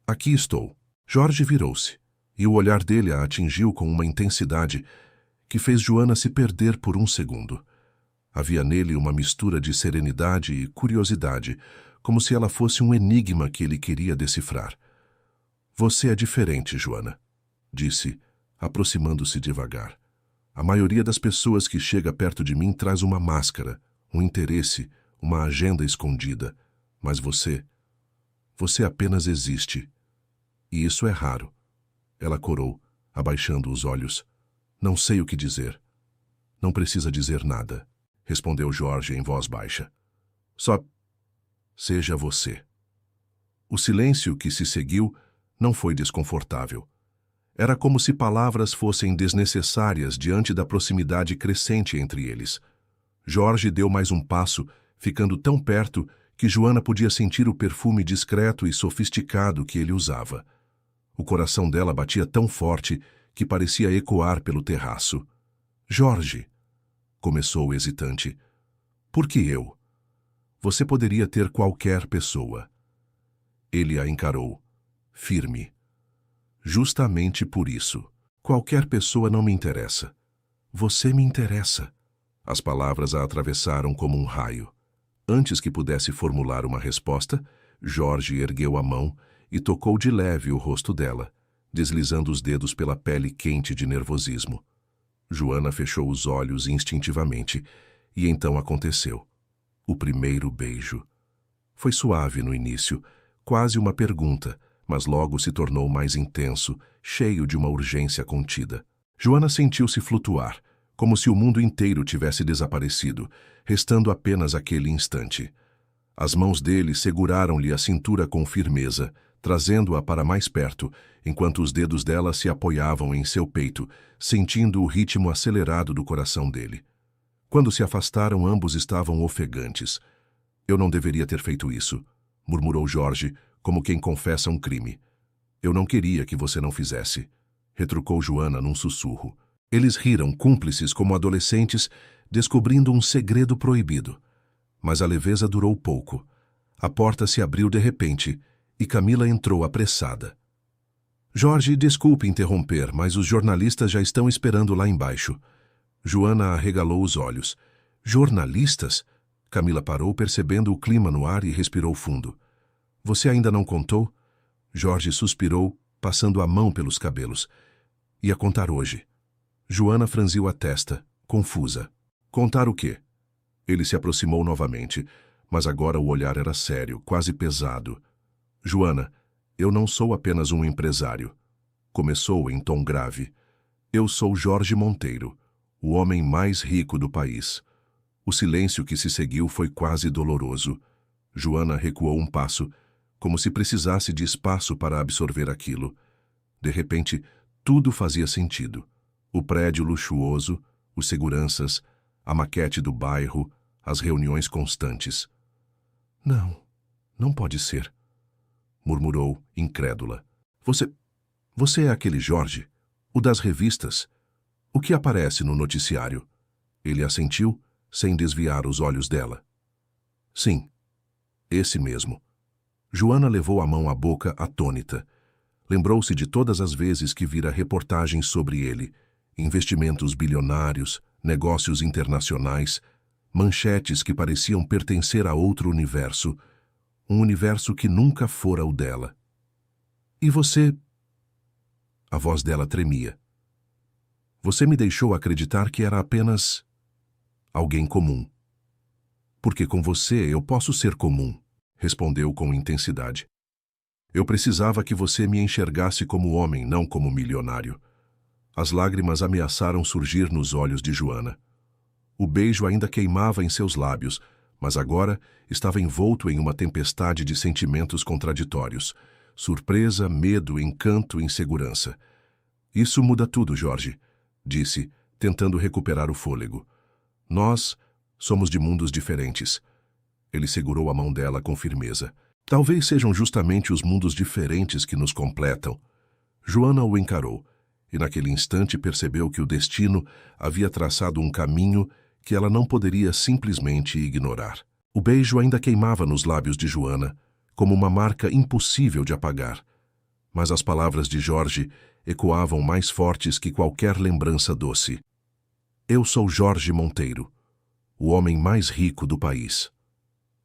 Speaker 1: aqui estou. Jorge virou-se, e o olhar dele a atingiu com uma intensidade que fez Joana se perder por um segundo. Havia nele uma mistura de serenidade e curiosidade, como se ela fosse um enigma que ele queria decifrar. Você é diferente, Joana, disse, aproximando-se devagar. A maioria das pessoas que chega perto de mim traz uma máscara, um interesse, uma agenda escondida. Mas você apenas existe. E isso é raro. Ela corou, abaixando os olhos. Não sei o que dizer. Não precisa dizer nada, respondeu Jorge em voz baixa. Só seja você. O silêncio que se seguiu não foi desconfortável. Era como se palavras fossem desnecessárias diante da proximidade crescente entre eles. Jorge deu mais um passo, ficando tão perto que Joana podia sentir o perfume discreto e sofisticado que ele usava. O coração dela batia tão forte que parecia ecoar pelo terraço. Jorge, começou hesitante. Por que eu? Você poderia ter qualquer pessoa. Ele a encarou, firme. Justamente por isso. Qualquer pessoa não me interessa. Você me interessa. As palavras a atravessaram como um raio. Antes que pudesse formular uma resposta, Jorge ergueu a mão e tocou de leve o rosto dela, deslizando os dedos pela pele quente de nervosismo. Joana fechou os olhos instintivamente, e então aconteceu. O primeiro beijo. Foi suave no início, quase uma pergunta, mas logo se tornou mais intenso, cheio de uma urgência contida. Joana sentiu-se flutuar, como se o mundo inteiro tivesse desaparecido, restando apenas aquele instante. As mãos dele seguraram-lhe a cintura com firmeza, trazendo-a para mais perto, enquanto os dedos dela se apoiavam em seu peito, sentindo o ritmo acelerado do coração dele. Quando se afastaram, ambos estavam ofegantes. Eu não deveria ter feito isso, murmurou Jorge, como quem confessa um crime. Eu não queria que você não fizesse, retrucou Joana num sussurro. Eles riram, cúmplices como adolescentes, descobrindo um segredo proibido. Mas a leveza durou pouco. A porta se abriu de repente e Camila entrou apressada. Jorge, desculpe interromper, mas os jornalistas já estão esperando lá embaixo. Joana arregalou os olhos. Jornalistas? Camila parou, percebendo o clima no ar e respirou fundo. Você ainda não contou? Jorge suspirou, passando a mão pelos cabelos. Ia contar hoje. Joana franziu a testa, confusa. Contar o quê? Ele se aproximou novamente, mas agora o olhar era sério, quase pesado. Joana, eu não sou apenas um empresário. Começou em tom grave. Eu sou Jorge Monteiro, o homem mais rico do país. O silêncio que se seguiu foi quase doloroso. Joana recuou um passo, como se precisasse de espaço para absorver aquilo. De repente, tudo fazia sentido. O prédio luxuoso, os seguranças, a maquete do bairro, as reuniões constantes. Não pode ser, murmurou, incrédula. Você é aquele Jorge, o das revistas, o que aparece no noticiário. Ele assentiu, sem desviar os olhos dela. Sim, esse mesmo. Joana levou a mão à boca atônita. Lembrou-se de todas as vezes que vira reportagens sobre ele, investimentos bilionários, negócios internacionais, manchetes que pareciam pertencer a outro universo, um universo que nunca fora o dela. E você? A voz dela tremia. Você me deixou acreditar que era apenas alguém comum. Porque com você eu posso ser comum, respondeu com intensidade. Eu precisava que você me enxergasse como homem, não como milionário. As lágrimas ameaçaram surgir nos olhos de Joana. O beijo ainda queimava em seus lábios, mas agora estava envolto em uma tempestade de sentimentos contraditórios. Surpresa, medo, encanto, insegurança. Isso muda tudo, Jorge, disse, tentando recuperar o fôlego. Nós somos de mundos diferentes. Ele segurou a mão dela com firmeza. Talvez sejam justamente os mundos diferentes que nos completam. Joana o encarou, e naquele instante percebeu que o destino havia traçado um caminho que ela não poderia simplesmente ignorar. O beijo ainda queimava nos lábios de Joana, como uma marca impossível de apagar. Mas as palavras de Jorge ecoavam mais fortes que qualquer lembrança doce. Eu sou Jorge Monteiro, o homem mais rico do país.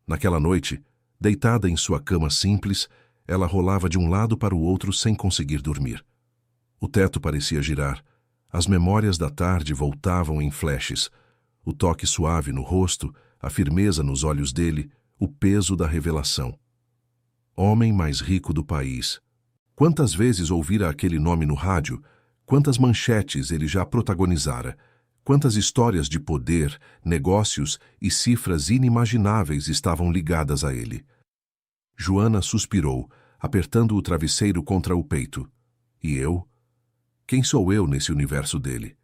Speaker 1: Naquela noite, deitada em sua cama simples, ela rolava de um lado para o outro sem conseguir dormir. O teto parecia girar. As memórias da tarde voltavam em flashes. O toque suave no rosto, a firmeza nos olhos dele, o peso da revelação. Homem mais rico do país. Quantas vezes ouvira aquele nome no rádio, quantas manchetes ele já protagonizara, quantas histórias de poder, negócios e cifras inimagináveis estavam ligadas a ele. Joana suspirou, apertando o travesseiro contra o peito. E eu? Quem sou eu nesse universo dele?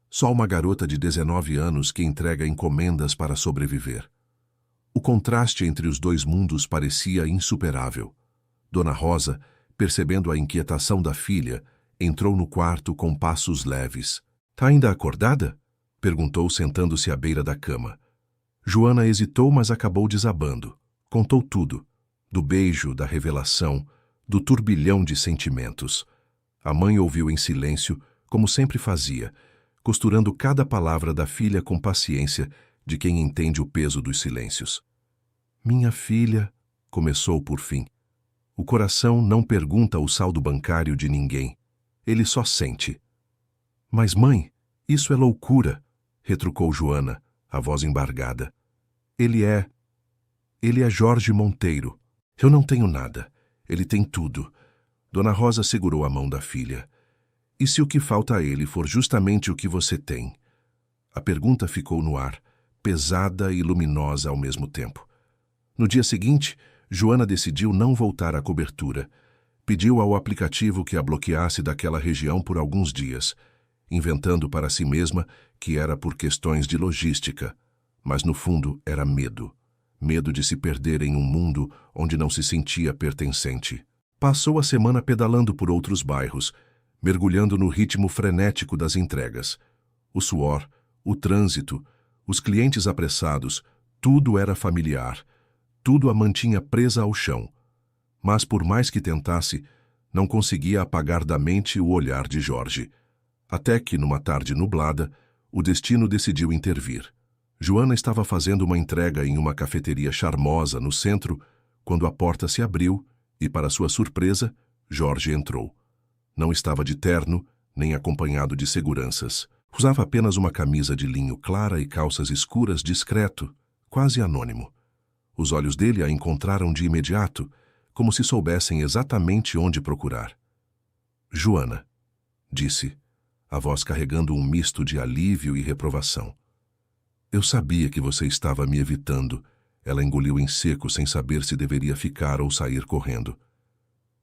Speaker 1: Só uma garota de 19 anos que entrega encomendas para sobreviver. O contraste entre os dois mundos parecia insuperável. Dona Rosa, percebendo a inquietação da filha, entrou no quarto com passos leves. "Tá ainda acordada?" perguntou, sentando-se à beira da cama. Joana hesitou, mas acabou desabando. Contou tudo. Do beijo, da revelação, do turbilhão de sentimentos. A mãe ouviu em silêncio, como sempre fazia, costurando cada palavra da filha com paciência de quem entende o peso dos silêncios. "Minha filha", começou por fim. "O coração não pergunta o saldo bancário de ninguém. Ele só sente." "Mas, mãe, isso é loucura", retrucou Joana, a voz embargada. Ele é Jorge Monteiro. Eu não tenho nada. Ele tem tudo." Dona Rosa segurou a mão da filha. "E se o que falta a ele for justamente o que você tem?" A pergunta ficou no ar, pesada e luminosa ao mesmo tempo. No dia seguinte, Joana decidiu não voltar à cobertura. Pediu ao aplicativo que a bloqueasse daquela região por alguns dias, inventando para si mesma que era por questões de logística, mas no fundo era medo. Medo de se perder em um mundo onde não se sentia pertencente. Passou a semana pedalando por outros bairros, mergulhando no ritmo frenético das entregas. O suor, o trânsito, os clientes apressados, tudo era familiar. Tudo a mantinha presa ao chão. Mas por mais que tentasse, não conseguia apagar da mente o olhar de Jorge. Até que, numa tarde nublada, o destino decidiu intervir. Joana estava fazendo uma entrega em uma cafeteria charmosa no centro, quando a porta se abriu e, para sua surpresa, Jorge entrou. Não estava de terno, nem acompanhado de seguranças. Usava apenas uma camisa de linho clara e calças escuras, discreto, quase anônimo. Os olhos dele a encontraram de imediato, como se soubessem exatamente onde procurar. "Joana", disse, a voz carregando um misto de alívio e reprovação. "Eu sabia que você estava me evitando." Ela engoliu em seco sem saber se deveria ficar ou sair correndo.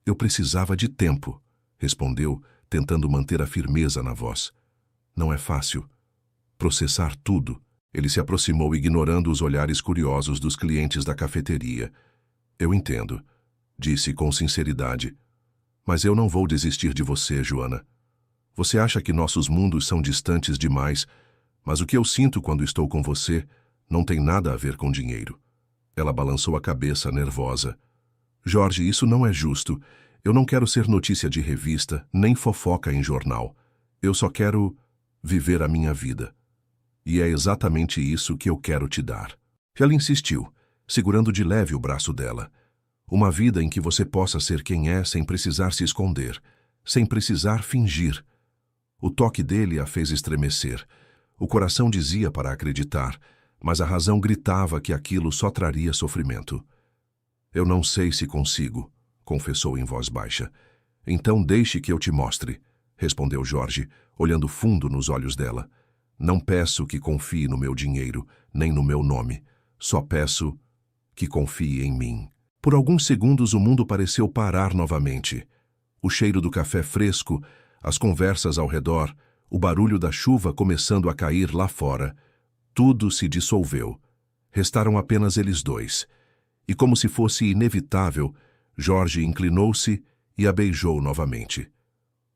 Speaker 1: "Eu precisava de tempo", respondeu, tentando manter a firmeza na voz. "Não é fácil processar tudo." Ele se aproximou, ignorando os olhares curiosos dos clientes da cafeteria. "Eu entendo", disse com sinceridade. "Mas eu não vou desistir de você, Joana. Você acha que nossos mundos são distantes demais, mas o que eu sinto quando estou com você não tem nada a ver com dinheiro." Ela balançou a cabeça, nervosa. "Jorge, isso não é justo. Eu não quero ser notícia de revista, nem fofoca em jornal. Eu só quero viver a minha vida. E é exatamente isso que eu quero te dar." Ela insistiu, segurando de leve o braço dela. "Uma vida em que você possa ser quem é sem precisar se esconder, sem precisar fingir." O toque dele a fez estremecer. O coração dizia para acreditar, mas a razão gritava que aquilo só traria sofrimento. "Eu não sei se consigo", confessou em voz baixa. "Então deixe que eu te mostre", respondeu Jorge, olhando fundo nos olhos dela. "Não peço que confie no meu dinheiro, nem no meu nome. Só peço que confie em mim." Por alguns segundos o mundo pareceu parar novamente. O cheiro do café fresco, as conversas ao redor, o barulho da chuva começando a cair lá fora. Tudo se dissolveu. Restaram apenas eles dois. E como se fosse inevitável, Jorge inclinou-se e a beijou novamente.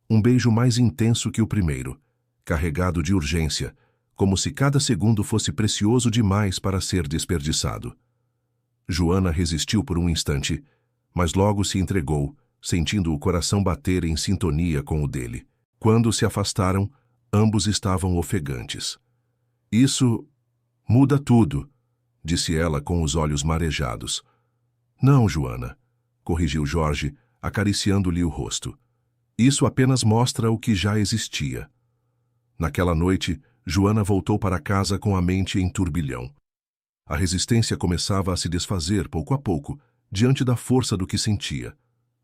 Speaker 1: Um beijo mais intenso que o primeiro, carregado de urgência, como se cada segundo fosse precioso demais para ser desperdiçado. Joana resistiu por um instante, mas logo se entregou, sentindo o coração bater em sintonia com o dele. Quando se afastaram, ambos estavam ofegantes. "Isso muda tudo", disse ela com os olhos marejados. "Não, Joana", corrigiu Jorge, acariciando-lhe o rosto. "Isso apenas mostra o que já existia." Naquela noite, Joana voltou para casa com a mente em turbilhão. A resistência começava a se desfazer pouco a pouco, diante da força do que sentia.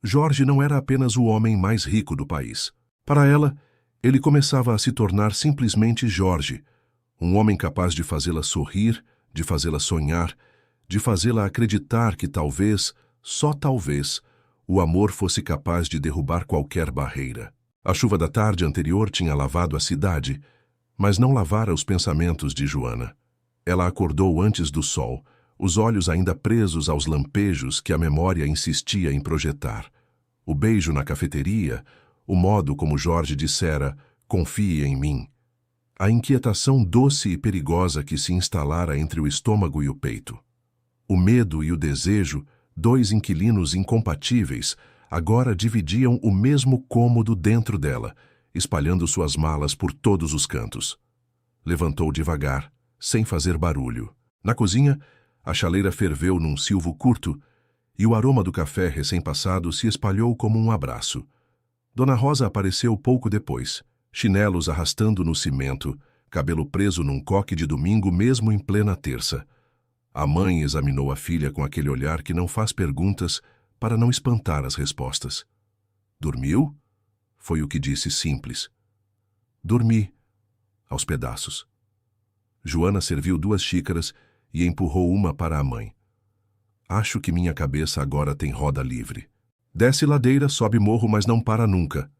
Speaker 1: Jorge não era apenas o homem mais rico do país. Para ela, ele começava a se tornar simplesmente Jorge, um homem capaz de fazê-la sorrir, de fazê-la sonhar, de fazê-la acreditar que talvez, só talvez, o amor fosse capaz de derrubar qualquer barreira. A chuva da tarde anterior tinha lavado a cidade, mas não lavara os pensamentos de Joana. Ela acordou antes do sol, os olhos ainda presos aos lampejos que a memória insistia em projetar. O beijo na cafeteria, o modo como Jorge dissera, confie em mim. A inquietação doce e perigosa que se instalara entre o estômago e o peito. O medo e o desejo, dois inquilinos incompatíveis, agora dividiam o mesmo cômodo dentro dela, espalhando suas malas por todos os cantos. Levantou devagar, sem fazer barulho. Na cozinha, a chaleira ferveu num silvo curto e o aroma do café recém-passado se espalhou como um abraço. Dona Rosa apareceu pouco depois, chinelos arrastando no cimento, cabelo preso num coque de domingo mesmo em plena terça. A mãe examinou a filha com aquele olhar que não faz perguntas para não espantar as respostas. Dormiu? Foi o que disse simples. Dormi, aos pedaços. Joana serviu 2 xícaras e empurrou uma para a mãe. Acho que minha cabeça agora tem roda livre. Desce ladeira, sobe morro, mas não para nunca.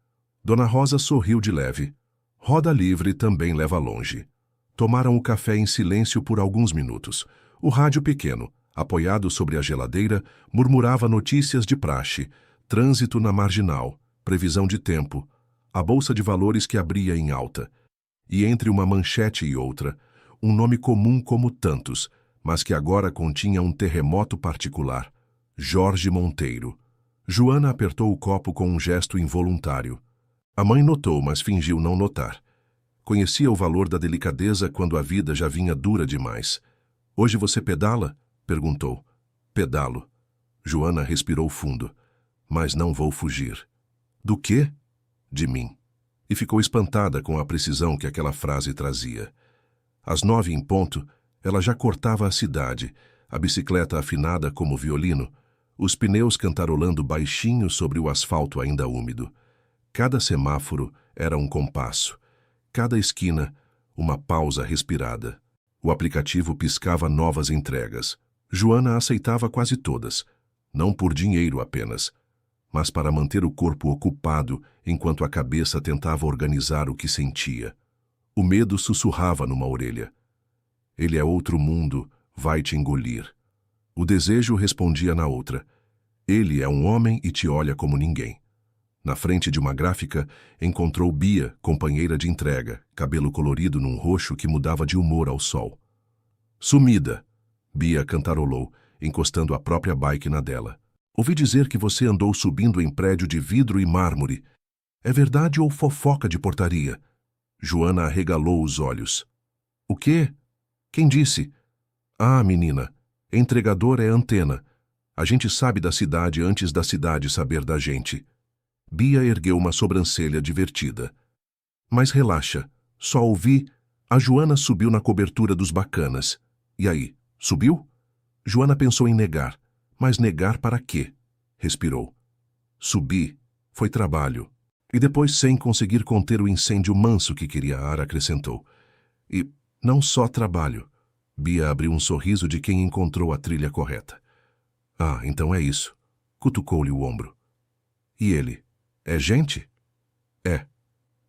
Speaker 1: Dona Rosa sorriu de leve. Roda livre também leva longe. Tomaram o café em silêncio por alguns minutos. O rádio pequeno, apoiado sobre a geladeira, murmurava notícias de praxe, trânsito na marginal, previsão de tempo, a bolsa de valores que abria em alta. E entre uma manchete e outra, um nome comum como tantos, mas que agora continha um terremoto particular. Jorge Monteiro. Joana apertou o copo com um gesto involuntário. A mãe notou, mas fingiu não notar. Conhecia o valor da delicadeza quando a vida já vinha dura demais. Hoje você pedala? Perguntou. Pedalo. Joana respirou fundo. Mas não vou fugir. Do quê? De mim. E ficou espantada com a precisão que aquela frase trazia. Às 9 em ponto, ela já cortava a cidade, a bicicleta afinada como violino, os pneus cantarolando baixinho sobre o asfalto ainda úmido. Cada semáforo era um compasso, cada esquina, uma pausa respirada. O aplicativo piscava novas entregas. Joana aceitava quase todas, não por dinheiro apenas, mas para manter o corpo ocupado enquanto a cabeça tentava organizar o que sentia. O medo sussurrava numa orelha. Ele é outro mundo, vai te engolir. O desejo respondia na outra. Ele é um homem e te olha como ninguém. Na frente de uma gráfica, encontrou Bia, companheira de entrega, cabelo colorido num roxo que mudava de humor ao sol. Sumida, Bia cantarolou, encostando a própria bike na dela. Ouvi dizer que você andou subindo em prédio de vidro e mármore. É verdade ou fofoca de portaria? Joana arregalou os olhos. O quê? Quem disse? Ah, menina, entregador é antena. A gente sabe da cidade antes da cidade saber da gente. Bia ergueu uma sobrancelha divertida. Mas relaxa, só ouvi. A Joana subiu na cobertura dos bacanas. E aí, subiu? Joana pensou em negar. Mas negar para quê? Respirou. Subi. Foi trabalho. E depois, sem conseguir conter o incêndio manso que queria ar, acrescentou. E não só trabalho. Bia abriu um sorriso de quem encontrou a trilha correta. Ah, então é isso. Cutucou-lhe o ombro. E ele? É gente? É.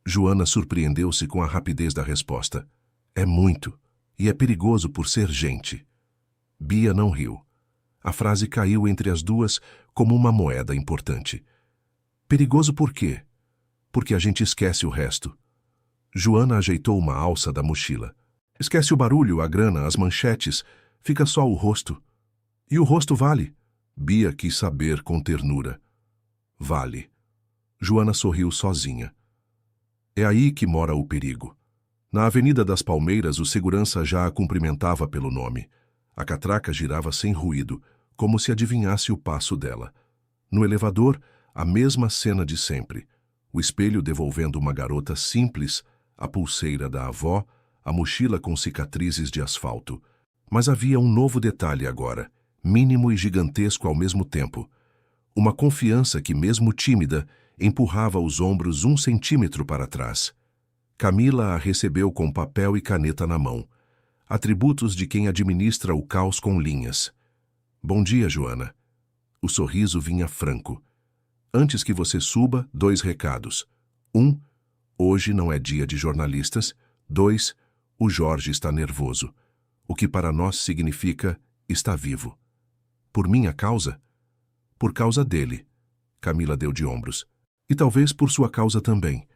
Speaker 1: Joana surpreendeu-se com a rapidez da resposta. É muito. E é perigoso por ser gente. Bia não riu. A frase caiu entre as duas como uma moeda importante. Perigoso por quê? Porque a gente esquece o resto. Joana ajeitou uma alça da mochila. Esquece o barulho, a grana, as manchetes. Fica só o rosto. E o rosto vale? Bia quis saber com ternura. Vale. Joana sorriu sozinha. É aí que mora o perigo. Na Avenida das Palmeiras, o segurança já a cumprimentava pelo nome. A catraca girava sem ruído, como se adivinhasse o passo dela. No elevador, a mesma cena de sempre. O espelho devolvendo uma garota simples, a pulseira da avó, a mochila com cicatrizes de asfalto. Mas havia um novo detalhe agora, mínimo e gigantesco ao mesmo tempo. Uma confiança que, mesmo tímida, empurrava os ombros 1 centímetro para trás. Camila a recebeu com papel e caneta na mão, atributos de quem administra o caos com linhas. Bom dia, Joana. O sorriso vinha franco. Antes que você suba, 2 recados. 1. Hoje não é dia de jornalistas. 2. O Jorge está nervoso. O que para nós significa está vivo. Por minha causa? Por causa dele. Camila deu de ombros. E talvez por sua causa também.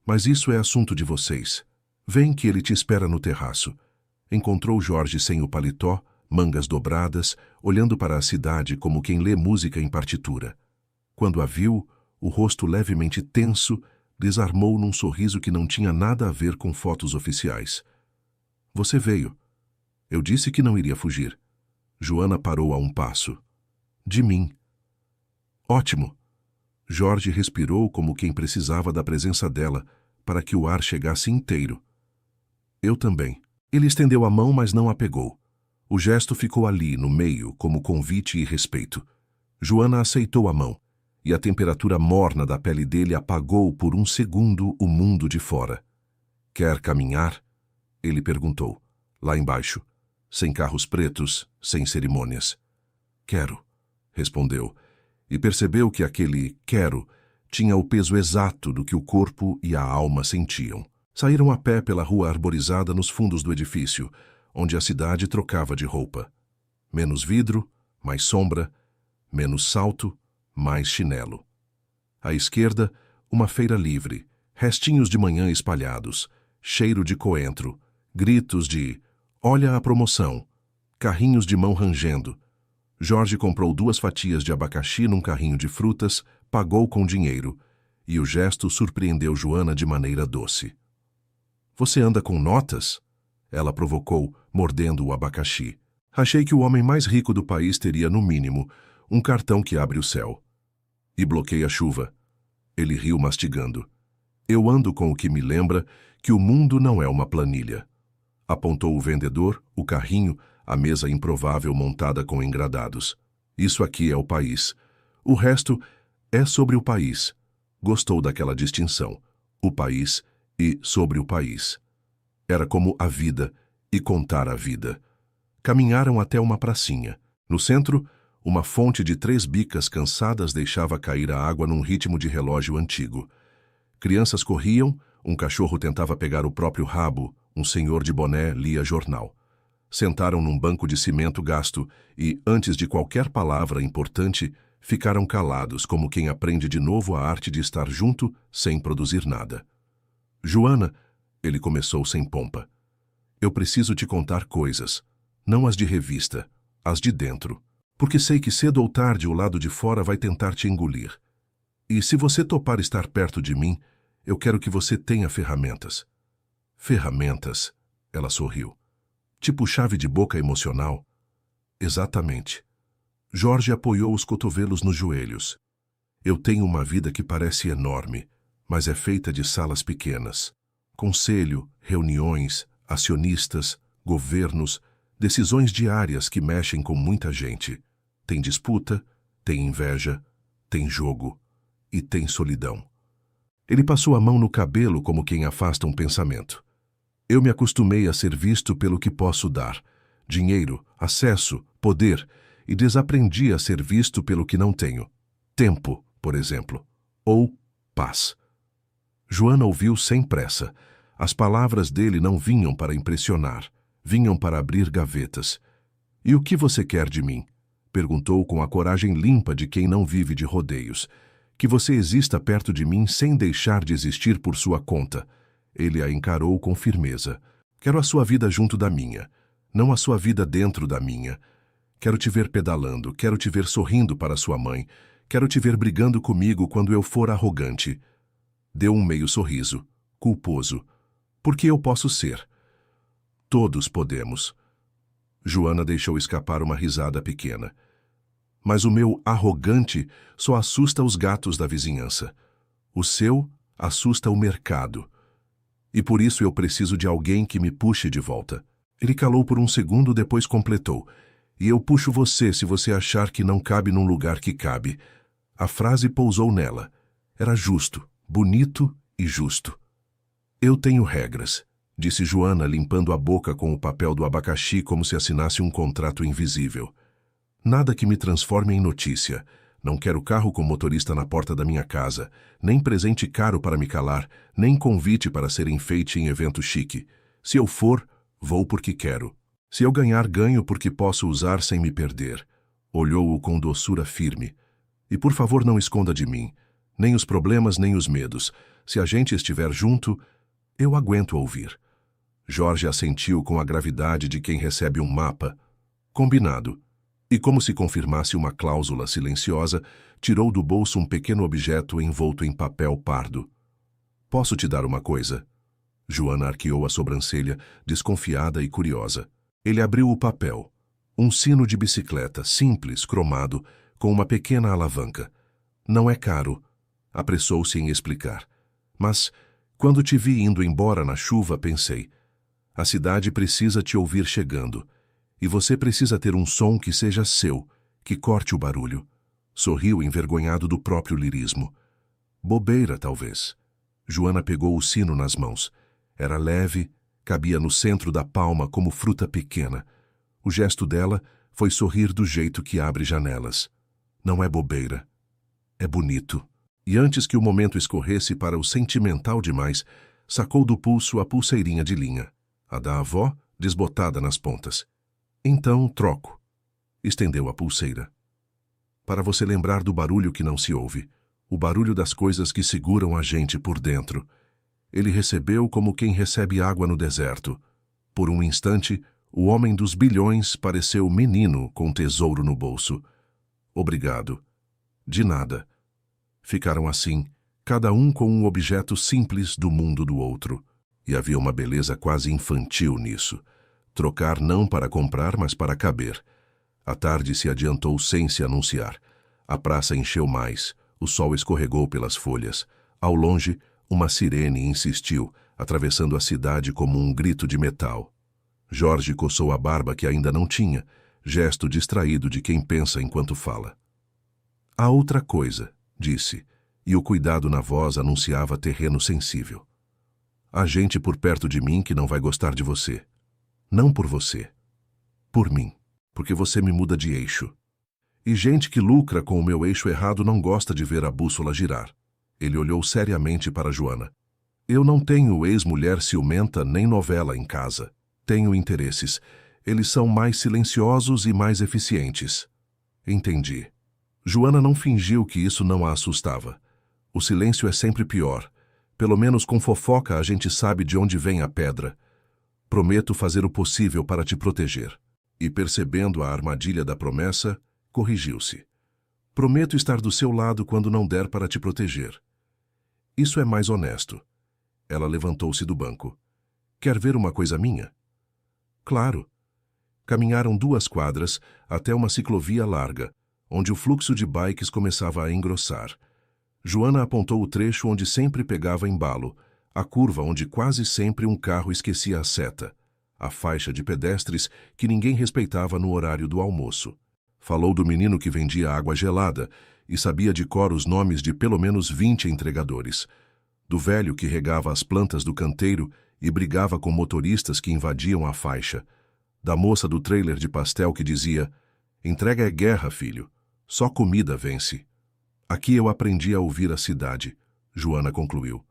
Speaker 1: Mas isso é assunto de vocês. Vem que ele te espera no terraço. Encontrou Jorge sem o paletó, mangas dobradas, olhando para a cidade como quem lê música em partitura. Quando a viu, o rosto levemente tenso, desarmou num sorriso que não tinha nada a ver com fotos oficiais. Você veio. Eu disse que não iria fugir. Joana parou a um passo. De mim. Ótimo. Jorge respirou como quem precisava da presença dela, para que o ar chegasse inteiro. Eu também. Ele estendeu a mão, mas não a pegou. O gesto ficou ali, no meio, como convite e respeito. Joana aceitou a mão, e a temperatura morna da pele dele apagou por 1 segundo o mundo de fora. Quer caminhar? Ele perguntou, lá embaixo, sem carros pretos, sem cerimônias. Quero, respondeu, e percebeu que aquele quero tinha o peso exato do que o corpo e a alma sentiam. Saíram a pé pela rua arborizada nos fundos do edifício, onde a cidade trocava de roupa. Menos vidro, mais sombra, menos salto, mais chinelo. À esquerda, uma feira livre, restinhos de manhã espalhados, cheiro de coentro, gritos de "Olha a promoção", carrinhos de mão rangendo. Jorge comprou 2 fatias de abacaxi num carrinho de frutas, pagou com dinheiro, e o gesto surpreendeu Joana de maneira doce. Você anda com notas? Ela provocou, mordendo o abacaxi. Achei que o homem mais rico do país teria, no mínimo, um cartão que abre o céu. E bloqueia a chuva. Ele riu mastigando. Eu ando com o que me lembra que o mundo não é uma planilha. Apontou o vendedor, o carrinho, a mesa improvável montada com engradados. Isso aqui é o país. O resto é sobre o país. Gostou daquela distinção. O país e sobre o país. Era como a vida e contar a vida. Caminharam até uma pracinha. No centro, uma fonte de 3 bicas cansadas deixava cair a água num ritmo de relógio antigo. Crianças corriam, um cachorro tentava pegar o próprio rabo, um senhor de boné lia jornal. Sentaram num banco de cimento gasto e, antes de qualquer palavra importante, ficaram calados como quem aprende de novo a arte de estar junto sem produzir nada. Joana, ele começou sem pompa. Eu preciso te contar coisas, não as de revista, as de dentro, porque sei que cedo ou tarde o lado de fora vai tentar te engolir. E se você topar estar perto de mim, eu quero que você tenha ferramentas. Ferramentas, ela sorriu. Tipo chave de boca emocional? Exatamente. Jorge apoiou os cotovelos nos joelhos. Eu tenho uma vida que parece enorme, mas é feita de salas pequenas. Conselho, reuniões, acionistas, governos, decisões diárias que mexem com muita gente. Tem disputa, tem inveja, tem jogo e tem solidão. Ele passou a mão no cabelo como quem afasta um pensamento. Eu me acostumei a ser visto pelo que posso dar. Dinheiro, acesso, poder, e desaprendi a ser visto pelo que não tenho. Tempo, por exemplo. Ou paz. Joana ouviu sem pressa. As palavras dele não vinham para impressionar, vinham para abrir gavetas. E o que você quer de mim? Perguntou com a coragem limpa de quem não vive de rodeios. Que você exista perto de mim sem deixar de existir por sua conta. Ele a encarou com firmeza. Quero a sua vida junto da minha, não a sua vida dentro da minha. Quero te ver pedalando, quero te ver sorrindo para sua mãe, quero te ver brigando comigo quando eu for arrogante. Deu um meio sorriso, culposo. Porque eu posso ser. Todos podemos. Joana deixou escapar uma risada pequena. Mas o meu arrogante só assusta os gatos da vizinhança. O seu assusta o mercado. E por isso eu preciso de alguém que me puxe de volta. Ele calou por um segundo, depois completou. E eu puxo você se você achar que não cabe num lugar que cabe. A frase pousou nela. Era justo, bonito e justo. Eu tenho regras, disse Joana, limpando a boca com o papel do abacaxi como se assinasse um contrato invisível. Nada que me transforme em notícia. Não quero carro com motorista na porta da minha casa, nem presente caro para me calar, nem convite para ser enfeite em evento chique. Se eu for, vou porque quero. Se eu ganhar, ganho porque posso usar sem me perder. Olhou-o com doçura firme. E por favor não esconda de mim, nem os problemas nem os medos. Se a gente estiver junto, eu aguento ouvir. Jorge assentiu com a gravidade de quem recebe um mapa. Combinado. E como se confirmasse uma cláusula silenciosa, tirou do bolso um pequeno objeto envolto em papel pardo. Posso te dar uma coisa? Joana arqueou a sobrancelha, desconfiada e curiosa. Ele abriu o papel. Um sino de bicicleta, simples, cromado, com uma pequena alavanca. Não é caro, apressou-se em explicar. Mas, quando te vi indo embora na chuva, pensei, a cidade precisa te ouvir chegando. E você precisa ter um som que seja seu, que corte o barulho. Sorriu envergonhado do próprio lirismo. Bobeira, talvez. Joana pegou o sino nas mãos. Era leve, cabia no centro da palma como fruta pequena. O gesto dela foi sorrir do jeito que abre janelas. Não é bobeira. É bonito. E antes que o momento escorresse para o sentimental demais, sacou do pulso a pulseirinha de linha. A da avó, desbotada nas pontas. Então, troco. Estendeu a pulseira. Para você lembrar do barulho que não se ouve. O barulho das coisas que seguram a gente por dentro. Ele recebeu como quem recebe água no deserto. Por um instante, o homem dos bilhões pareceu menino com tesouro no bolso. Obrigado. De nada. Ficaram assim, cada um com um objeto simples do mundo do outro. E havia uma beleza quase infantil nisso. Trocar não para comprar, mas para caber. A tarde se adiantou sem se anunciar. A praça encheu mais, o sol escorregou pelas folhas. Ao longe, uma sirene insistiu, atravessando a cidade como um grito de metal. Jorge coçou a barba que ainda não tinha, gesto distraído de quem pensa enquanto fala. Há outra coisa, disse, e o cuidado na voz anunciava terreno sensível. Há gente por perto de mim que não vai gostar de você. Não por você. Por mim. Porque você me muda de eixo. E gente que lucra com o meu eixo errado não gosta de ver a bússola girar. Ele olhou seriamente para Joana. Eu não tenho ex-mulher ciumenta nem novela em casa. Tenho interesses. Eles são mais silenciosos e mais eficientes. Entendi. Joana não fingiu que isso não a assustava. O silêncio é sempre pior. Pelo menos com fofoca a gente sabe de onde vem a pedra. Prometo fazer o possível para te proteger. E percebendo a armadilha da promessa, corrigiu-se. Prometo estar do seu lado quando não der para te proteger. Isso é mais honesto. Ela levantou-se do banco. Quer ver uma coisa minha? Claro. Caminharam 2 quadras até uma ciclovia larga, onde o fluxo de bikes começava a engrossar. Joana apontou o trecho onde sempre pegava embalo, a curva onde quase sempre um carro esquecia a seta, a faixa de pedestres que ninguém respeitava no horário do almoço. Falou do menino que vendia água gelada e sabia de cor os nomes de pelo menos 20 entregadores, do velho que regava as plantas do canteiro e brigava com motoristas que invadiam a faixa, da moça do trailer de pastel que dizia: entrega é guerra, filho, só comida vence. Aqui eu aprendi a ouvir a cidade, Joana concluiu.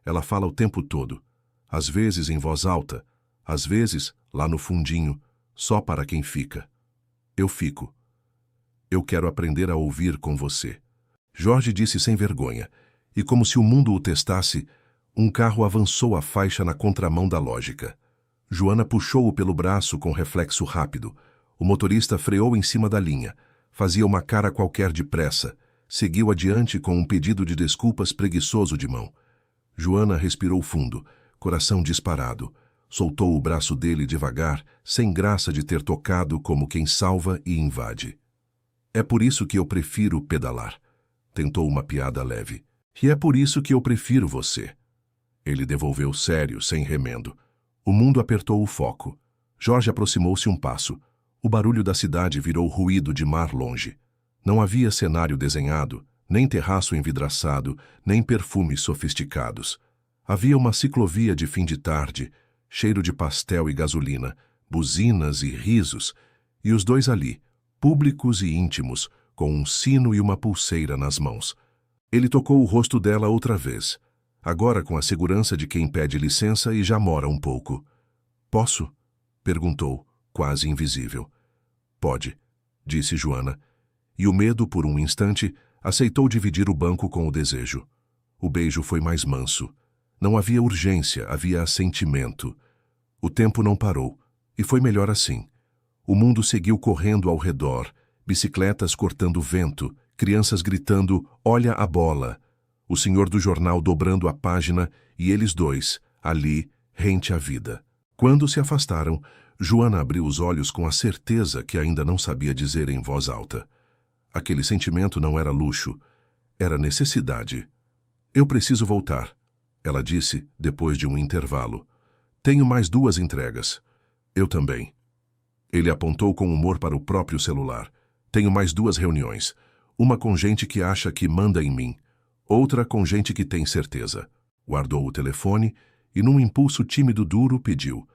Speaker 1: Ela fala o tempo todo, às vezes em voz alta, às vezes lá no fundinho, só para quem fica. Eu fico. Eu quero aprender a ouvir com você. Jorge disse sem vergonha, e como se o mundo o testasse, um carro avançou a faixa na contramão da lógica. Joana puxou-o pelo braço com reflexo rápido. O motorista freou em cima da linha, fazia uma cara qualquer de pressa, seguiu adiante com um pedido de desculpas preguiçoso de mão. Joana respirou fundo, coração disparado. Soltou o braço dele devagar, sem graça de ter tocado como quem salva e invade. É por isso que eu prefiro pedalar. Tentou uma piada leve. E é por isso que eu prefiro você. Ele devolveu sério, sem remendo. O mundo apertou o foco. Jorge aproximou-se um passo. O barulho da cidade virou ruído de mar longe. Não havia cenário desenhado, Nem terraço envidraçado, nem perfumes sofisticados. Havia uma ciclovia de fim de tarde, cheiro de pastel e gasolina, buzinas e risos, e os dois ali, públicos e íntimos, com um sino e uma pulseira nas mãos. Ele tocou o rosto dela outra vez, agora com a segurança de quem pede licença e já mora um pouco. "Posso?" perguntou, quase invisível. "Pode", disse Joana, e o medo, por um instante, aceitou dividir o banco com o desejo. O beijo foi mais manso. Não havia urgência, havia assentimento. O tempo não parou, e foi melhor assim. O mundo seguiu correndo ao redor, bicicletas cortando vento, crianças gritando, "Olha a bola!", o senhor do jornal dobrando a página e eles dois, ali, rente à vida. Quando se afastaram, Joana abriu os olhos com a certeza que ainda não sabia dizer em voz alta. Aquele sentimento não era luxo, era necessidade. "Eu preciso voltar", ela disse, depois de um intervalo. "Tenho mais 2 entregas." "Eu também." Ele apontou com humor para o próprio celular. "Tenho mais 2 reuniões. Uma com gente que acha que manda em mim. Outra com gente que tem certeza." Guardou o telefone e, num impulso tímido duro, pediu: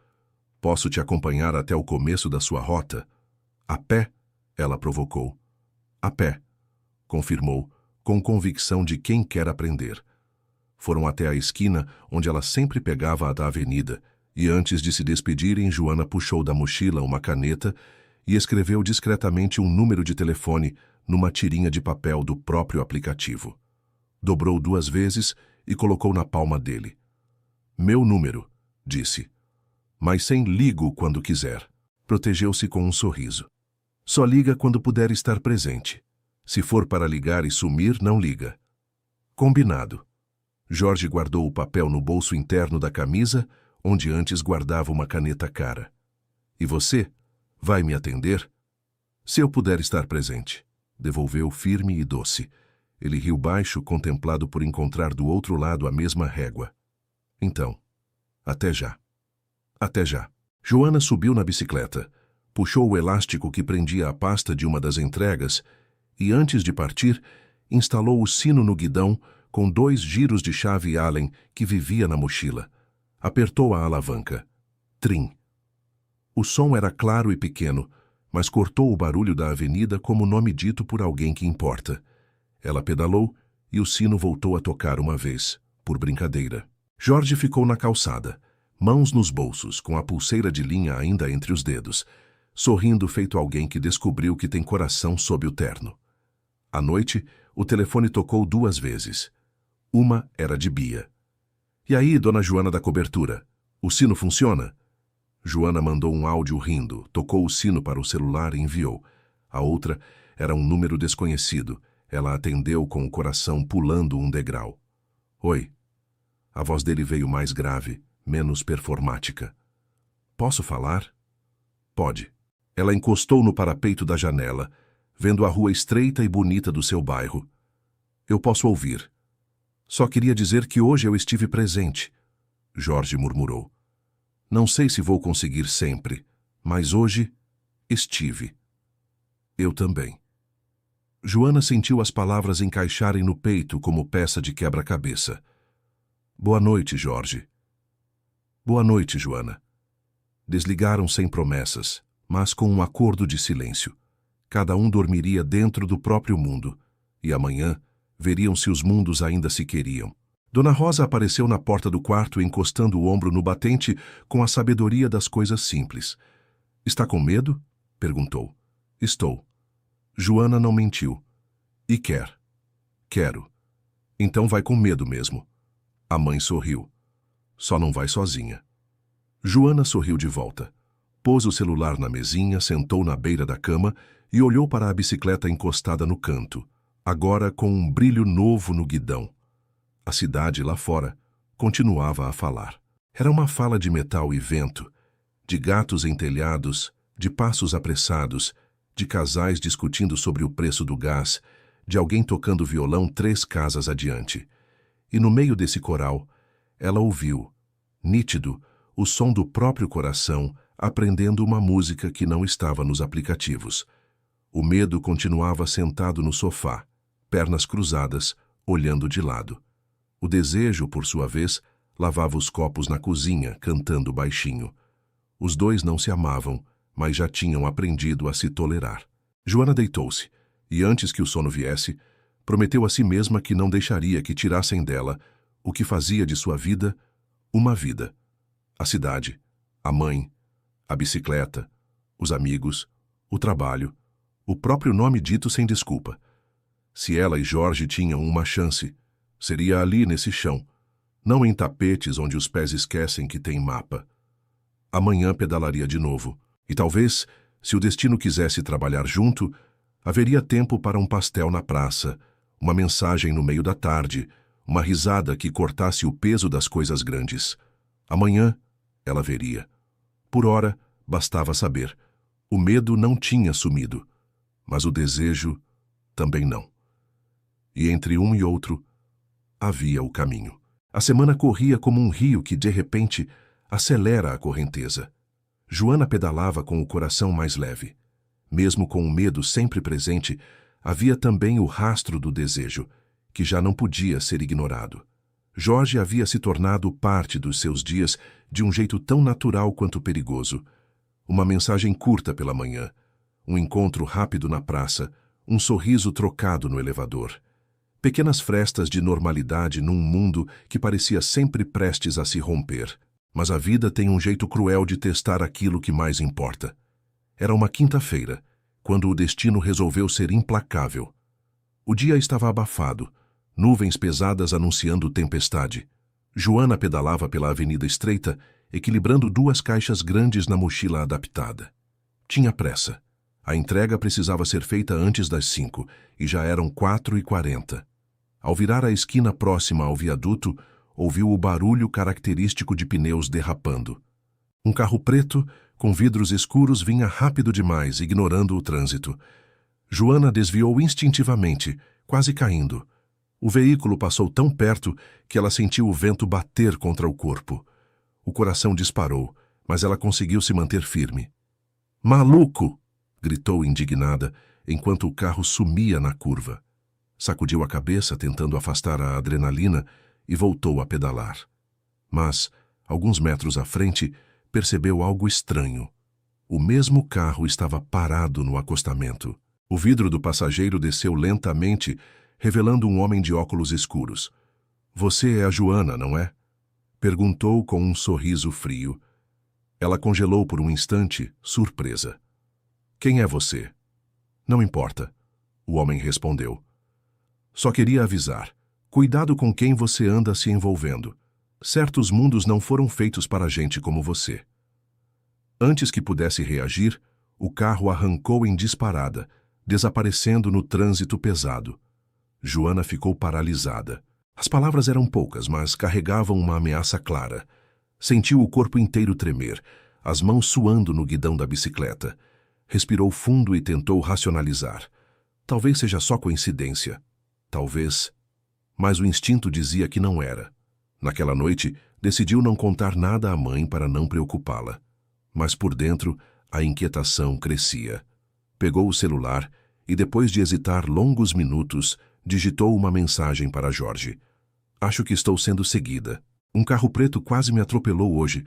Speaker 1: "Posso te acompanhar até o começo da sua rota?" "A pé?" ela provocou. "A pé", confirmou, com convicção de quem quer aprender. Foram até a esquina, onde ela sempre pegava a da avenida, e antes de se despedirem, Joana puxou da mochila uma caneta e escreveu discretamente um número de telefone numa tirinha de papel do próprio aplicativo. Dobrou 2 vezes e colocou na palma dele. "Meu número", disse. "Mas sem ligo quando quiser." Protegeu-se com um sorriso. "Só liga quando puder estar presente. Se for para ligar e sumir, não liga." "Combinado." Jorge guardou o papel no bolso interno da camisa, onde antes guardava uma caneta cara. "E você? Vai me atender?" "Se eu puder estar presente." Devolveu firme e doce. Ele riu baixo, contemplado por encontrar do outro lado a mesma régua. "Então, até já." "Até já." Joana subiu na bicicleta, puxou o elástico que prendia a pasta de uma das entregas e, antes de partir, instalou o sino no guidão com 2 giros de chave Allen que vivia na mochila. Apertou a alavanca. Trim. O som era claro e pequeno, mas cortou o barulho da avenida como nome dito por alguém que importa. Ela pedalou e o sino voltou a tocar uma vez, por brincadeira. Jorge ficou na calçada, mãos nos bolsos, com a pulseira de linha ainda entre os dedos, sorrindo feito alguém que descobriu que tem coração sob o terno. À noite, o telefone tocou 2 vezes. Uma era de Bia. "E aí, dona Joana da cobertura, o sino funciona?" Joana mandou um áudio rindo, tocou o sino para o celular e enviou. A outra era um número desconhecido. Ela atendeu com o coração pulando um degrau. "Oi." A voz dele veio mais grave, menos performática. "Posso falar?" "Pode." Ela encostou no parapeito da janela, vendo a rua estreita e bonita do seu bairro. "Eu posso ouvir." "Só queria dizer que hoje eu estive presente." Jorge murmurou. "Não sei se vou conseguir sempre, mas hoje estive." "Eu também." Joana sentiu as palavras encaixarem no peito como peça de quebra-cabeça. "Boa noite, Jorge." "Boa noite, Joana." Desligaram sem promessas, mas com um acordo de silêncio. Cada um dormiria dentro do próprio mundo, e amanhã veriam se os mundos ainda se queriam. Dona Rosa apareceu na porta do quarto, encostando o ombro no batente com a sabedoria das coisas simples. "Está com medo?" perguntou. "Estou." Joana não mentiu. "E quer?" "Quero." "Então vai com medo mesmo." A mãe sorriu. "Só não vai sozinha." Joana sorriu de volta. Pôs o celular na mesinha, sentou na beira da cama e olhou para a bicicleta encostada no canto, agora com um brilho novo no guidão. A cidade lá fora continuava a falar. Era uma fala de metal e vento, de gatos em telhados, de passos apressados, de casais discutindo sobre o preço do gás, de alguém tocando violão 3 casas adiante. E no meio desse coral, ela ouviu, nítido, o som do próprio coração aprendendo uma música que não estava nos aplicativos. O medo continuava sentado no sofá, pernas cruzadas, olhando de lado. O desejo, por sua vez, lavava os copos na cozinha, cantando baixinho. Os dois não se amavam, mas já tinham aprendido a se tolerar. Joana deitou-se, e antes que o sono viesse, prometeu a si mesma que não deixaria que tirassem dela o que fazia de sua vida uma vida. A cidade, a mãe, a bicicleta, os amigos, o trabalho, o próprio nome dito sem desculpa. Se ela e Jorge tinham uma chance, seria ali nesse chão, não em tapetes onde os pés esquecem que tem mapa. Amanhã pedalaria de novo, e talvez, se o destino quisesse trabalhar junto, haveria tempo para um pastel na praça, uma mensagem no meio da tarde, uma risada que cortasse o peso das coisas grandes. Amanhã, ela veria. Por ora, bastava saber. O medo não tinha sumido, mas o desejo também não. E entre um e outro, havia o caminho. A semana corria como um rio que, de repente, acelera a correnteza. Joana pedalava com o coração mais leve. Mesmo com o medo sempre presente, havia também o rastro do desejo, que já não podia ser ignorado. Jorge havia se tornado parte dos seus dias de um jeito tão natural quanto perigoso. Uma mensagem curta pela manhã, um encontro rápido na praça, um sorriso trocado no elevador. Pequenas frestas de normalidade num mundo que parecia sempre prestes a se romper. Mas a vida tem um jeito cruel de testar aquilo que mais importa. Era uma quinta-feira, quando o destino resolveu ser implacável. O dia estava abafado, nuvens pesadas anunciando tempestade. Joana pedalava pela avenida estreita, equilibrando duas caixas grandes na mochila adaptada. Tinha pressa. A entrega precisava ser feita antes das 5, e já eram 4h40. Ao virar a esquina próxima ao viaduto, ouviu o barulho característico de pneus derrapando. Um carro preto, com vidros escuros, vinha rápido demais, ignorando o trânsito. Joana desviou instintivamente, quase caindo. O veículo passou tão perto que ela sentiu o vento bater contra o corpo. O coração disparou, mas ela conseguiu se manter firme. "Maluco!" gritou indignada, enquanto o carro sumia na curva. Sacudiu a cabeça, tentando afastar a adrenalina, e voltou a pedalar. Mas, alguns metros à frente, percebeu algo estranho. O mesmo carro estava parado no acostamento. O vidro do passageiro desceu lentamente, revelando um homem de óculos escuros. "Você é a Joana, não é?" perguntou com um sorriso frio. Ela congelou por um instante, surpresa. "Quem é você?" "Não importa", o homem respondeu. "Só queria avisar. Cuidado com quem você anda se envolvendo. Certos mundos não foram feitos para gente como você." Antes que pudesse reagir, o carro arrancou em disparada, desaparecendo no trânsito pesado. Joana ficou paralisada. As palavras eram poucas, mas carregavam uma ameaça clara. Sentiu o corpo inteiro tremer, as mãos suando no guidão da bicicleta. Respirou fundo e tentou racionalizar. Talvez seja só coincidência. Talvez. Mas o instinto dizia que não era. Naquela noite, decidiu não contar nada à mãe para não preocupá-la. Mas por dentro, a inquietação crescia. Pegou o celular e, depois de hesitar longos minutos, digitou uma mensagem para Jorge. "Acho que estou sendo seguida. Um carro preto quase me atropelou hoje,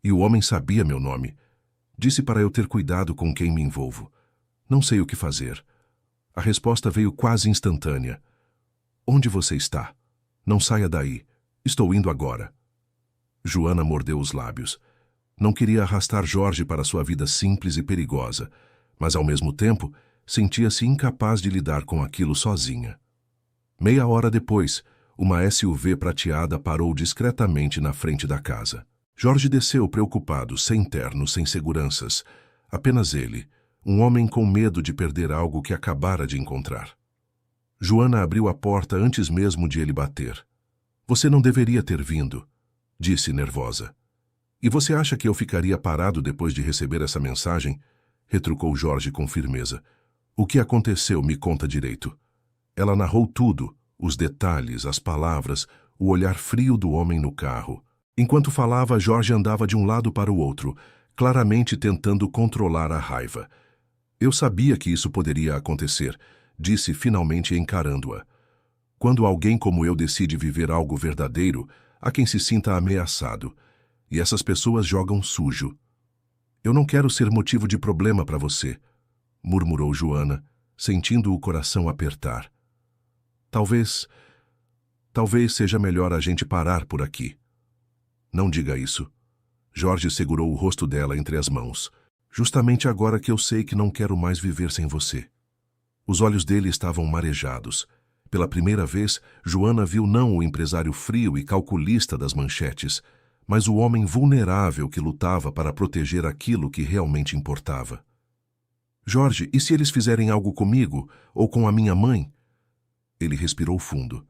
Speaker 1: e o homem sabia meu nome. Disse para eu ter cuidado com quem me envolvo. Não sei o que fazer." A resposta veio quase instantânea. "Onde você está? Não saia daí. Estou indo agora." Joana mordeu os lábios. Não queria arrastar Jorge para sua vida simples e perigosa, mas ao mesmo tempo sentia-se incapaz de lidar com aquilo sozinha. Meia hora depois, uma SUV prateada parou discretamente na frente da casa. Jorge desceu preocupado, sem terno, sem seguranças. Apenas ele, um homem com medo de perder algo que acabara de encontrar. Joana abriu a porta antes mesmo de ele bater. "Você não deveria ter vindo", disse nervosa. "E você acha que eu ficaria parado depois de receber essa mensagem?" retrucou Jorge com firmeza. "O que aconteceu, me conta direito." Ela narrou tudo, os detalhes, as palavras, o olhar frio do homem no carro. Enquanto falava, Jorge andava de um lado para o outro, claramente tentando controlar a raiva. "Eu sabia que isso poderia acontecer", disse finalmente encarando-a. Quando alguém como eu decide viver algo verdadeiro, há quem se sinta ameaçado. E essas pessoas jogam sujo. Eu não quero ser motivo de problema para você, murmurou Joana, sentindo o coração apertar. Talvez seja melhor a gente parar por aqui. Não diga isso. Jorge segurou o rosto dela entre as mãos. Justamente agora que eu sei que não quero mais viver sem você. Os olhos dele estavam marejados. Pela primeira vez, Joana viu não o empresário frio e calculista das manchetes, mas o homem vulnerável que lutava para proteger aquilo que realmente importava. Jorge, e se eles fizerem algo comigo ou com a minha mãe? Ele respirou fundo.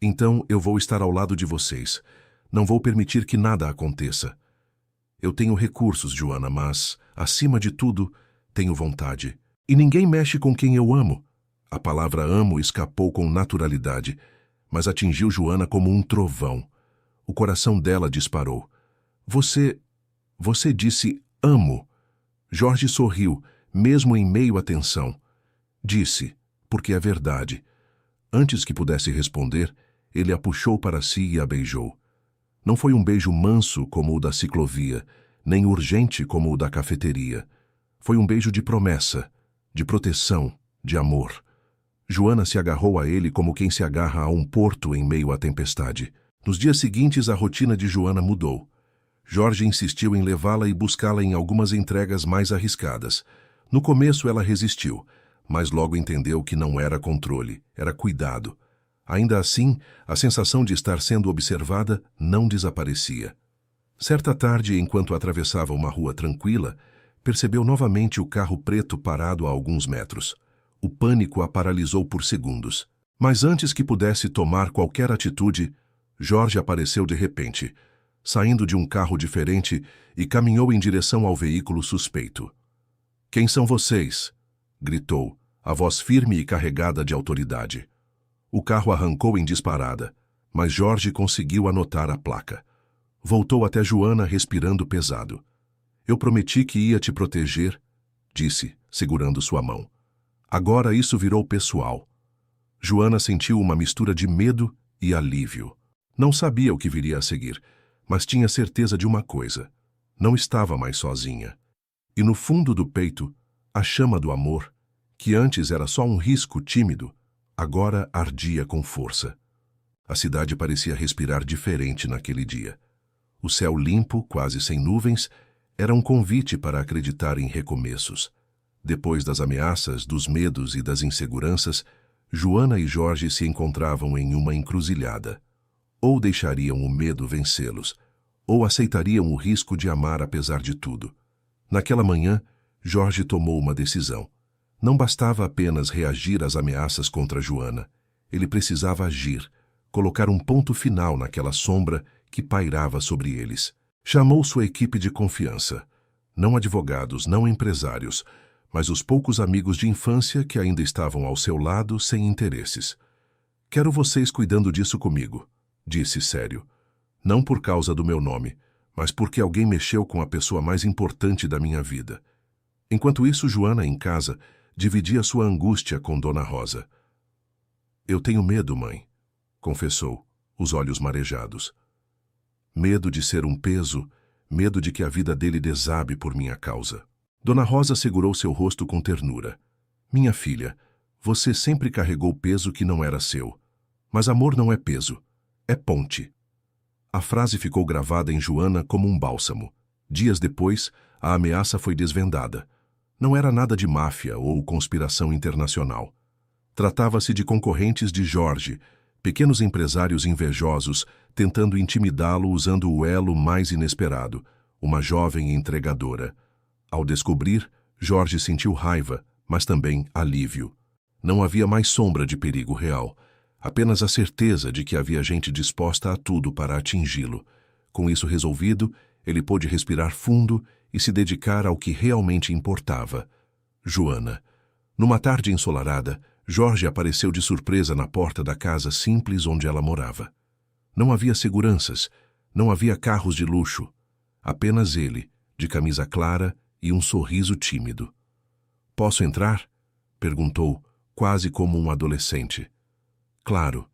Speaker 1: Então eu vou estar ao lado de vocês. Não vou permitir que nada aconteça. Eu tenho recursos, Joana, mas, acima de tudo, tenho vontade. E ninguém mexe com quem eu amo. A palavra amo escapou com naturalidade, mas atingiu Joana como um trovão. O coração dela disparou. Você disse amo. Jorge sorriu, mesmo em meio à tensão. Disse, porque é verdade. Antes que pudesse responder, ele a puxou para si e a beijou. Não foi um beijo manso como o da ciclovia, nem urgente como o da cafeteria. Foi um beijo de promessa, de proteção, de amor. Joana se agarrou a ele como quem se agarra a um porto em meio à tempestade. Nos dias seguintes, a rotina de Joana mudou. Jorge insistiu em levá-la e buscá-la em algumas entregas mais arriscadas. No começo, ela resistiu, mas logo entendeu que não era controle, era cuidado. Ainda assim, a sensação de estar sendo observada não desaparecia. Certa tarde, enquanto atravessava uma rua tranquila, percebeu novamente o carro preto parado a alguns metros. O pânico a paralisou por segundos. Mas antes que pudesse tomar qualquer atitude, Jorge apareceu de repente, saindo de um carro diferente e caminhou em direção ao veículo suspeito. — Quem são vocês? Gritou, a voz firme e carregada de autoridade. O carro arrancou em disparada, mas Jorge conseguiu anotar a placa. Voltou até Joana respirando pesado. — Eu prometi que ia te proteger, disse, segurando sua mão. Agora isso virou pessoal. Joana sentiu uma mistura de medo e alívio. Não sabia o que viria a seguir, mas tinha certeza de uma coisa. Não estava mais sozinha. E no fundo do peito, a chama do amor, que antes era só um risco tímido, agora ardia com força. A cidade parecia respirar diferente naquele dia. O céu limpo, quase sem nuvens, era um convite para acreditar em recomeços. Depois das ameaças, dos medos e das inseguranças, Joana e Jorge se encontravam em uma encruzilhada. Ou deixariam o medo vencê-los, ou aceitariam o risco de amar apesar de tudo. Naquela manhã, Jorge tomou uma decisão. Não bastava apenas reagir às ameaças contra Joana. Ele precisava agir, colocar um ponto final naquela sombra que pairava sobre eles. Chamou sua equipe de confiança. Não advogados, não empresários, mas os poucos amigos de infância que ainda estavam ao seu lado sem interesses. — Quero vocês cuidando disso comigo, disse sério. Não por causa do meu nome, mas porque alguém mexeu com a pessoa mais importante da minha vida. Enquanto isso, Joana, em casa, dividia sua angústia com Dona Rosa. — Eu tenho medo, mãe, confessou, os olhos marejados. Medo de ser um peso, medo de que a vida dele desabe por minha causa. Dona Rosa segurou seu rosto com ternura. — Minha filha, você sempre carregou peso que não era seu. Mas amor não é peso, é ponte. A frase ficou gravada em Joana como um bálsamo. Dias depois, a ameaça foi desvendada. Não era nada de máfia ou conspiração internacional. Tratava-se de concorrentes de Jorge, pequenos empresários invejosos, tentando intimidá-lo usando o elo mais inesperado, uma jovem entregadora. Ao descobrir, Jorge sentiu raiva, mas também alívio. Não havia mais sombra de perigo real, apenas a certeza de que havia gente disposta a tudo para atingi-lo. Com isso resolvido, ele pôde respirar fundo e se dedicar ao que realmente importava. Joana. Numa tarde ensolarada, Jorge apareceu de surpresa na porta da casa simples onde ela morava. Não havia seguranças, não havia carros de luxo. Apenas ele, de camisa clara e um sorriso tímido. — Posso entrar? Perguntou, quase como um adolescente. — Claro.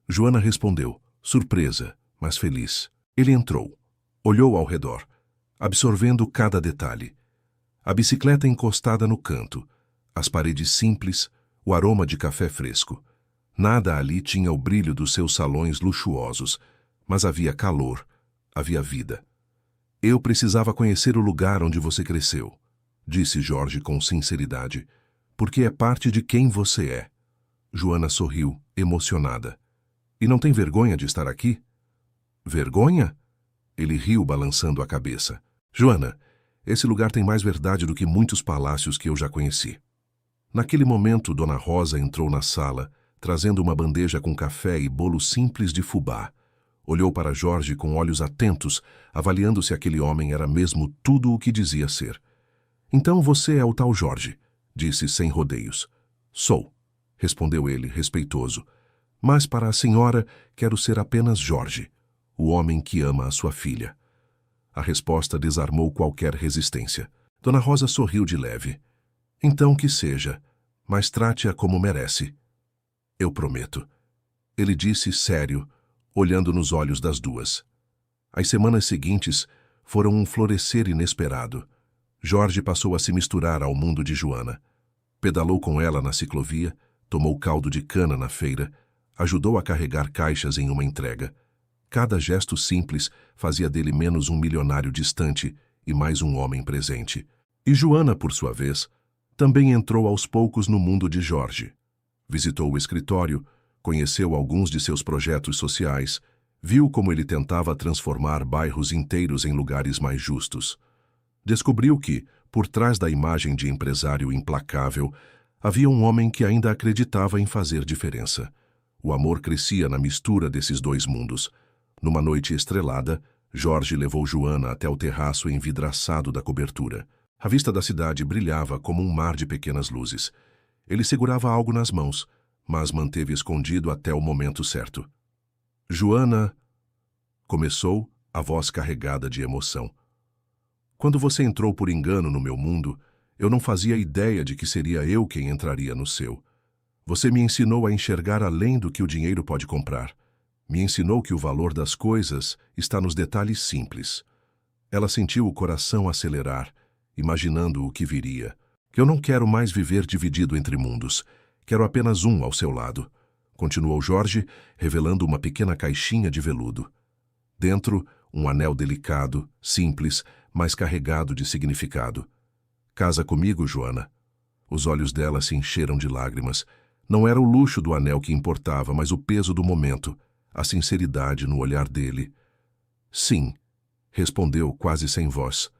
Speaker 1: Joana respondeu, surpresa, mas feliz. Ele entrou. Olhou ao redor, absorvendo cada detalhe. A bicicleta encostada no canto, as paredes simples, o aroma de café fresco. Nada ali tinha o brilho dos seus salões luxuosos, mas havia calor, havia vida. Eu precisava conhecer o lugar onde você cresceu, disse Jorge com sinceridade, porque é parte de quem você é. Joana sorriu, emocionada. E não tem vergonha de estar aqui? Vergonha? Ele riu, balançando a cabeça. Joana, esse lugar tem mais verdade do que muitos palácios que eu já conheci. Naquele momento, Dona Rosa entrou na sala, trazendo uma bandeja com café e bolo simples de fubá. Olhou para Jorge com olhos atentos, avaliando se aquele homem era mesmo tudo o que dizia ser. Então você é o tal Jorge, disse sem rodeios. Sou, respondeu ele, respeitoso. Mas para a senhora, quero ser apenas Jorge, o homem que ama a sua filha. A resposta desarmou qualquer resistência. Dona Rosa sorriu de leve. Então que seja, mas trate-a como merece. Eu prometo. Ele disse sério, olhando nos olhos das duas. As semanas seguintes foram um florescer inesperado. Jorge passou a se misturar ao mundo de Joana. Pedalou com ela na ciclovia, tomou caldo de cana na feira, ajudou a carregar caixas em uma entrega. Cada gesto simples fazia dele menos um milionário distante e mais um homem presente. E Joana, por sua vez, também entrou aos poucos no mundo de Jorge. Visitou o escritório, conheceu alguns de seus projetos sociais, viu como ele tentava transformar bairros inteiros em lugares mais justos. Descobriu que, por trás da imagem de empresário implacável, havia um homem que ainda acreditava em fazer diferença. O amor crescia na mistura desses dois mundos. Numa noite estrelada, Jorge levou Joana até o terraço envidraçado da cobertura. A vista da cidade brilhava como um mar de pequenas luzes. Ele segurava algo nas mãos, mas manteve escondido até o momento certo. Joana, começou, a voz carregada de emoção. Quando você entrou por engano no meu mundo, eu não fazia ideia de que seria eu quem entraria no seu. Você me ensinou a enxergar além do que o dinheiro pode comprar. Me ensinou que o valor das coisas está nos detalhes simples. Ela sentiu o coração acelerar, imaginando o que viria. Eu não quero mais viver dividido entre mundos. Quero apenas um ao seu lado. Continuou Jorge, revelando uma pequena caixinha de veludo. Dentro, um anel delicado, simples, mas carregado de significado. Casa comigo, Joana. Os olhos dela se encheram de lágrimas. Não era o luxo do anel que importava, mas o peso do momento, a sinceridade no olhar dele. Sim, respondeu quase sem voz.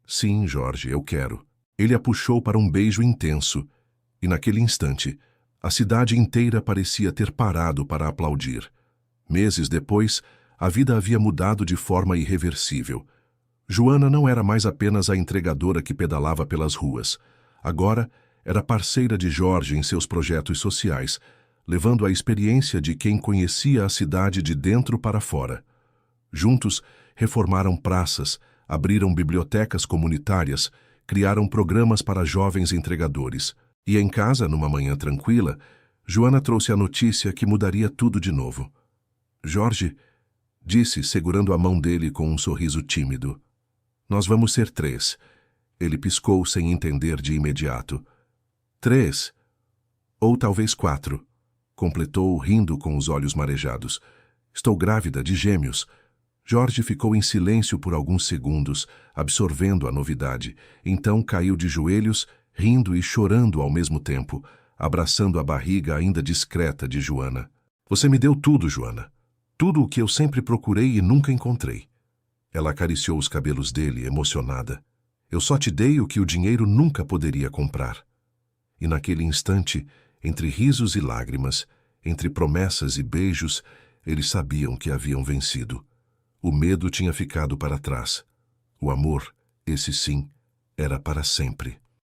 Speaker 1: Sim, Jorge, eu quero. Ele a puxou para um beijo intenso, e naquele instante, a cidade inteira parecia ter parado para aplaudir. Meses depois, a vida havia mudado de forma irreversível. Joana não era mais apenas a entregadora que pedalava pelas ruas. Agora, era parceira de Jorge em seus projetos sociais, levando a experiência de quem conhecia a cidade de dentro para fora. Juntos, reformaram praças, abriram bibliotecas comunitárias, criaram programas para jovens entregadores. E em casa, numa manhã tranquila, Joana trouxe a notícia que mudaria tudo de novo. Jorge, disse, segurando a mão dele com um sorriso tímido. Nós vamos ser 3. Ele piscou sem entender de imediato. 3. Ou talvez 4. Completou, rindo com os olhos marejados. Estou grávida de gêmeos. Jorge ficou em silêncio por alguns segundos, absorvendo a novidade. Então caiu de joelhos, rindo e chorando ao mesmo tempo, abraçando a barriga ainda discreta de Joana. Você me deu tudo, Joana. Tudo o que eu sempre procurei e nunca encontrei. Ela acariciou os cabelos dele, emocionada. Eu só te dei o que o dinheiro nunca poderia comprar. E naquele instante, entre risos e lágrimas, entre promessas e beijos, eles sabiam que haviam vencido. O medo tinha ficado para trás. O amor, esse sim, era para sempre.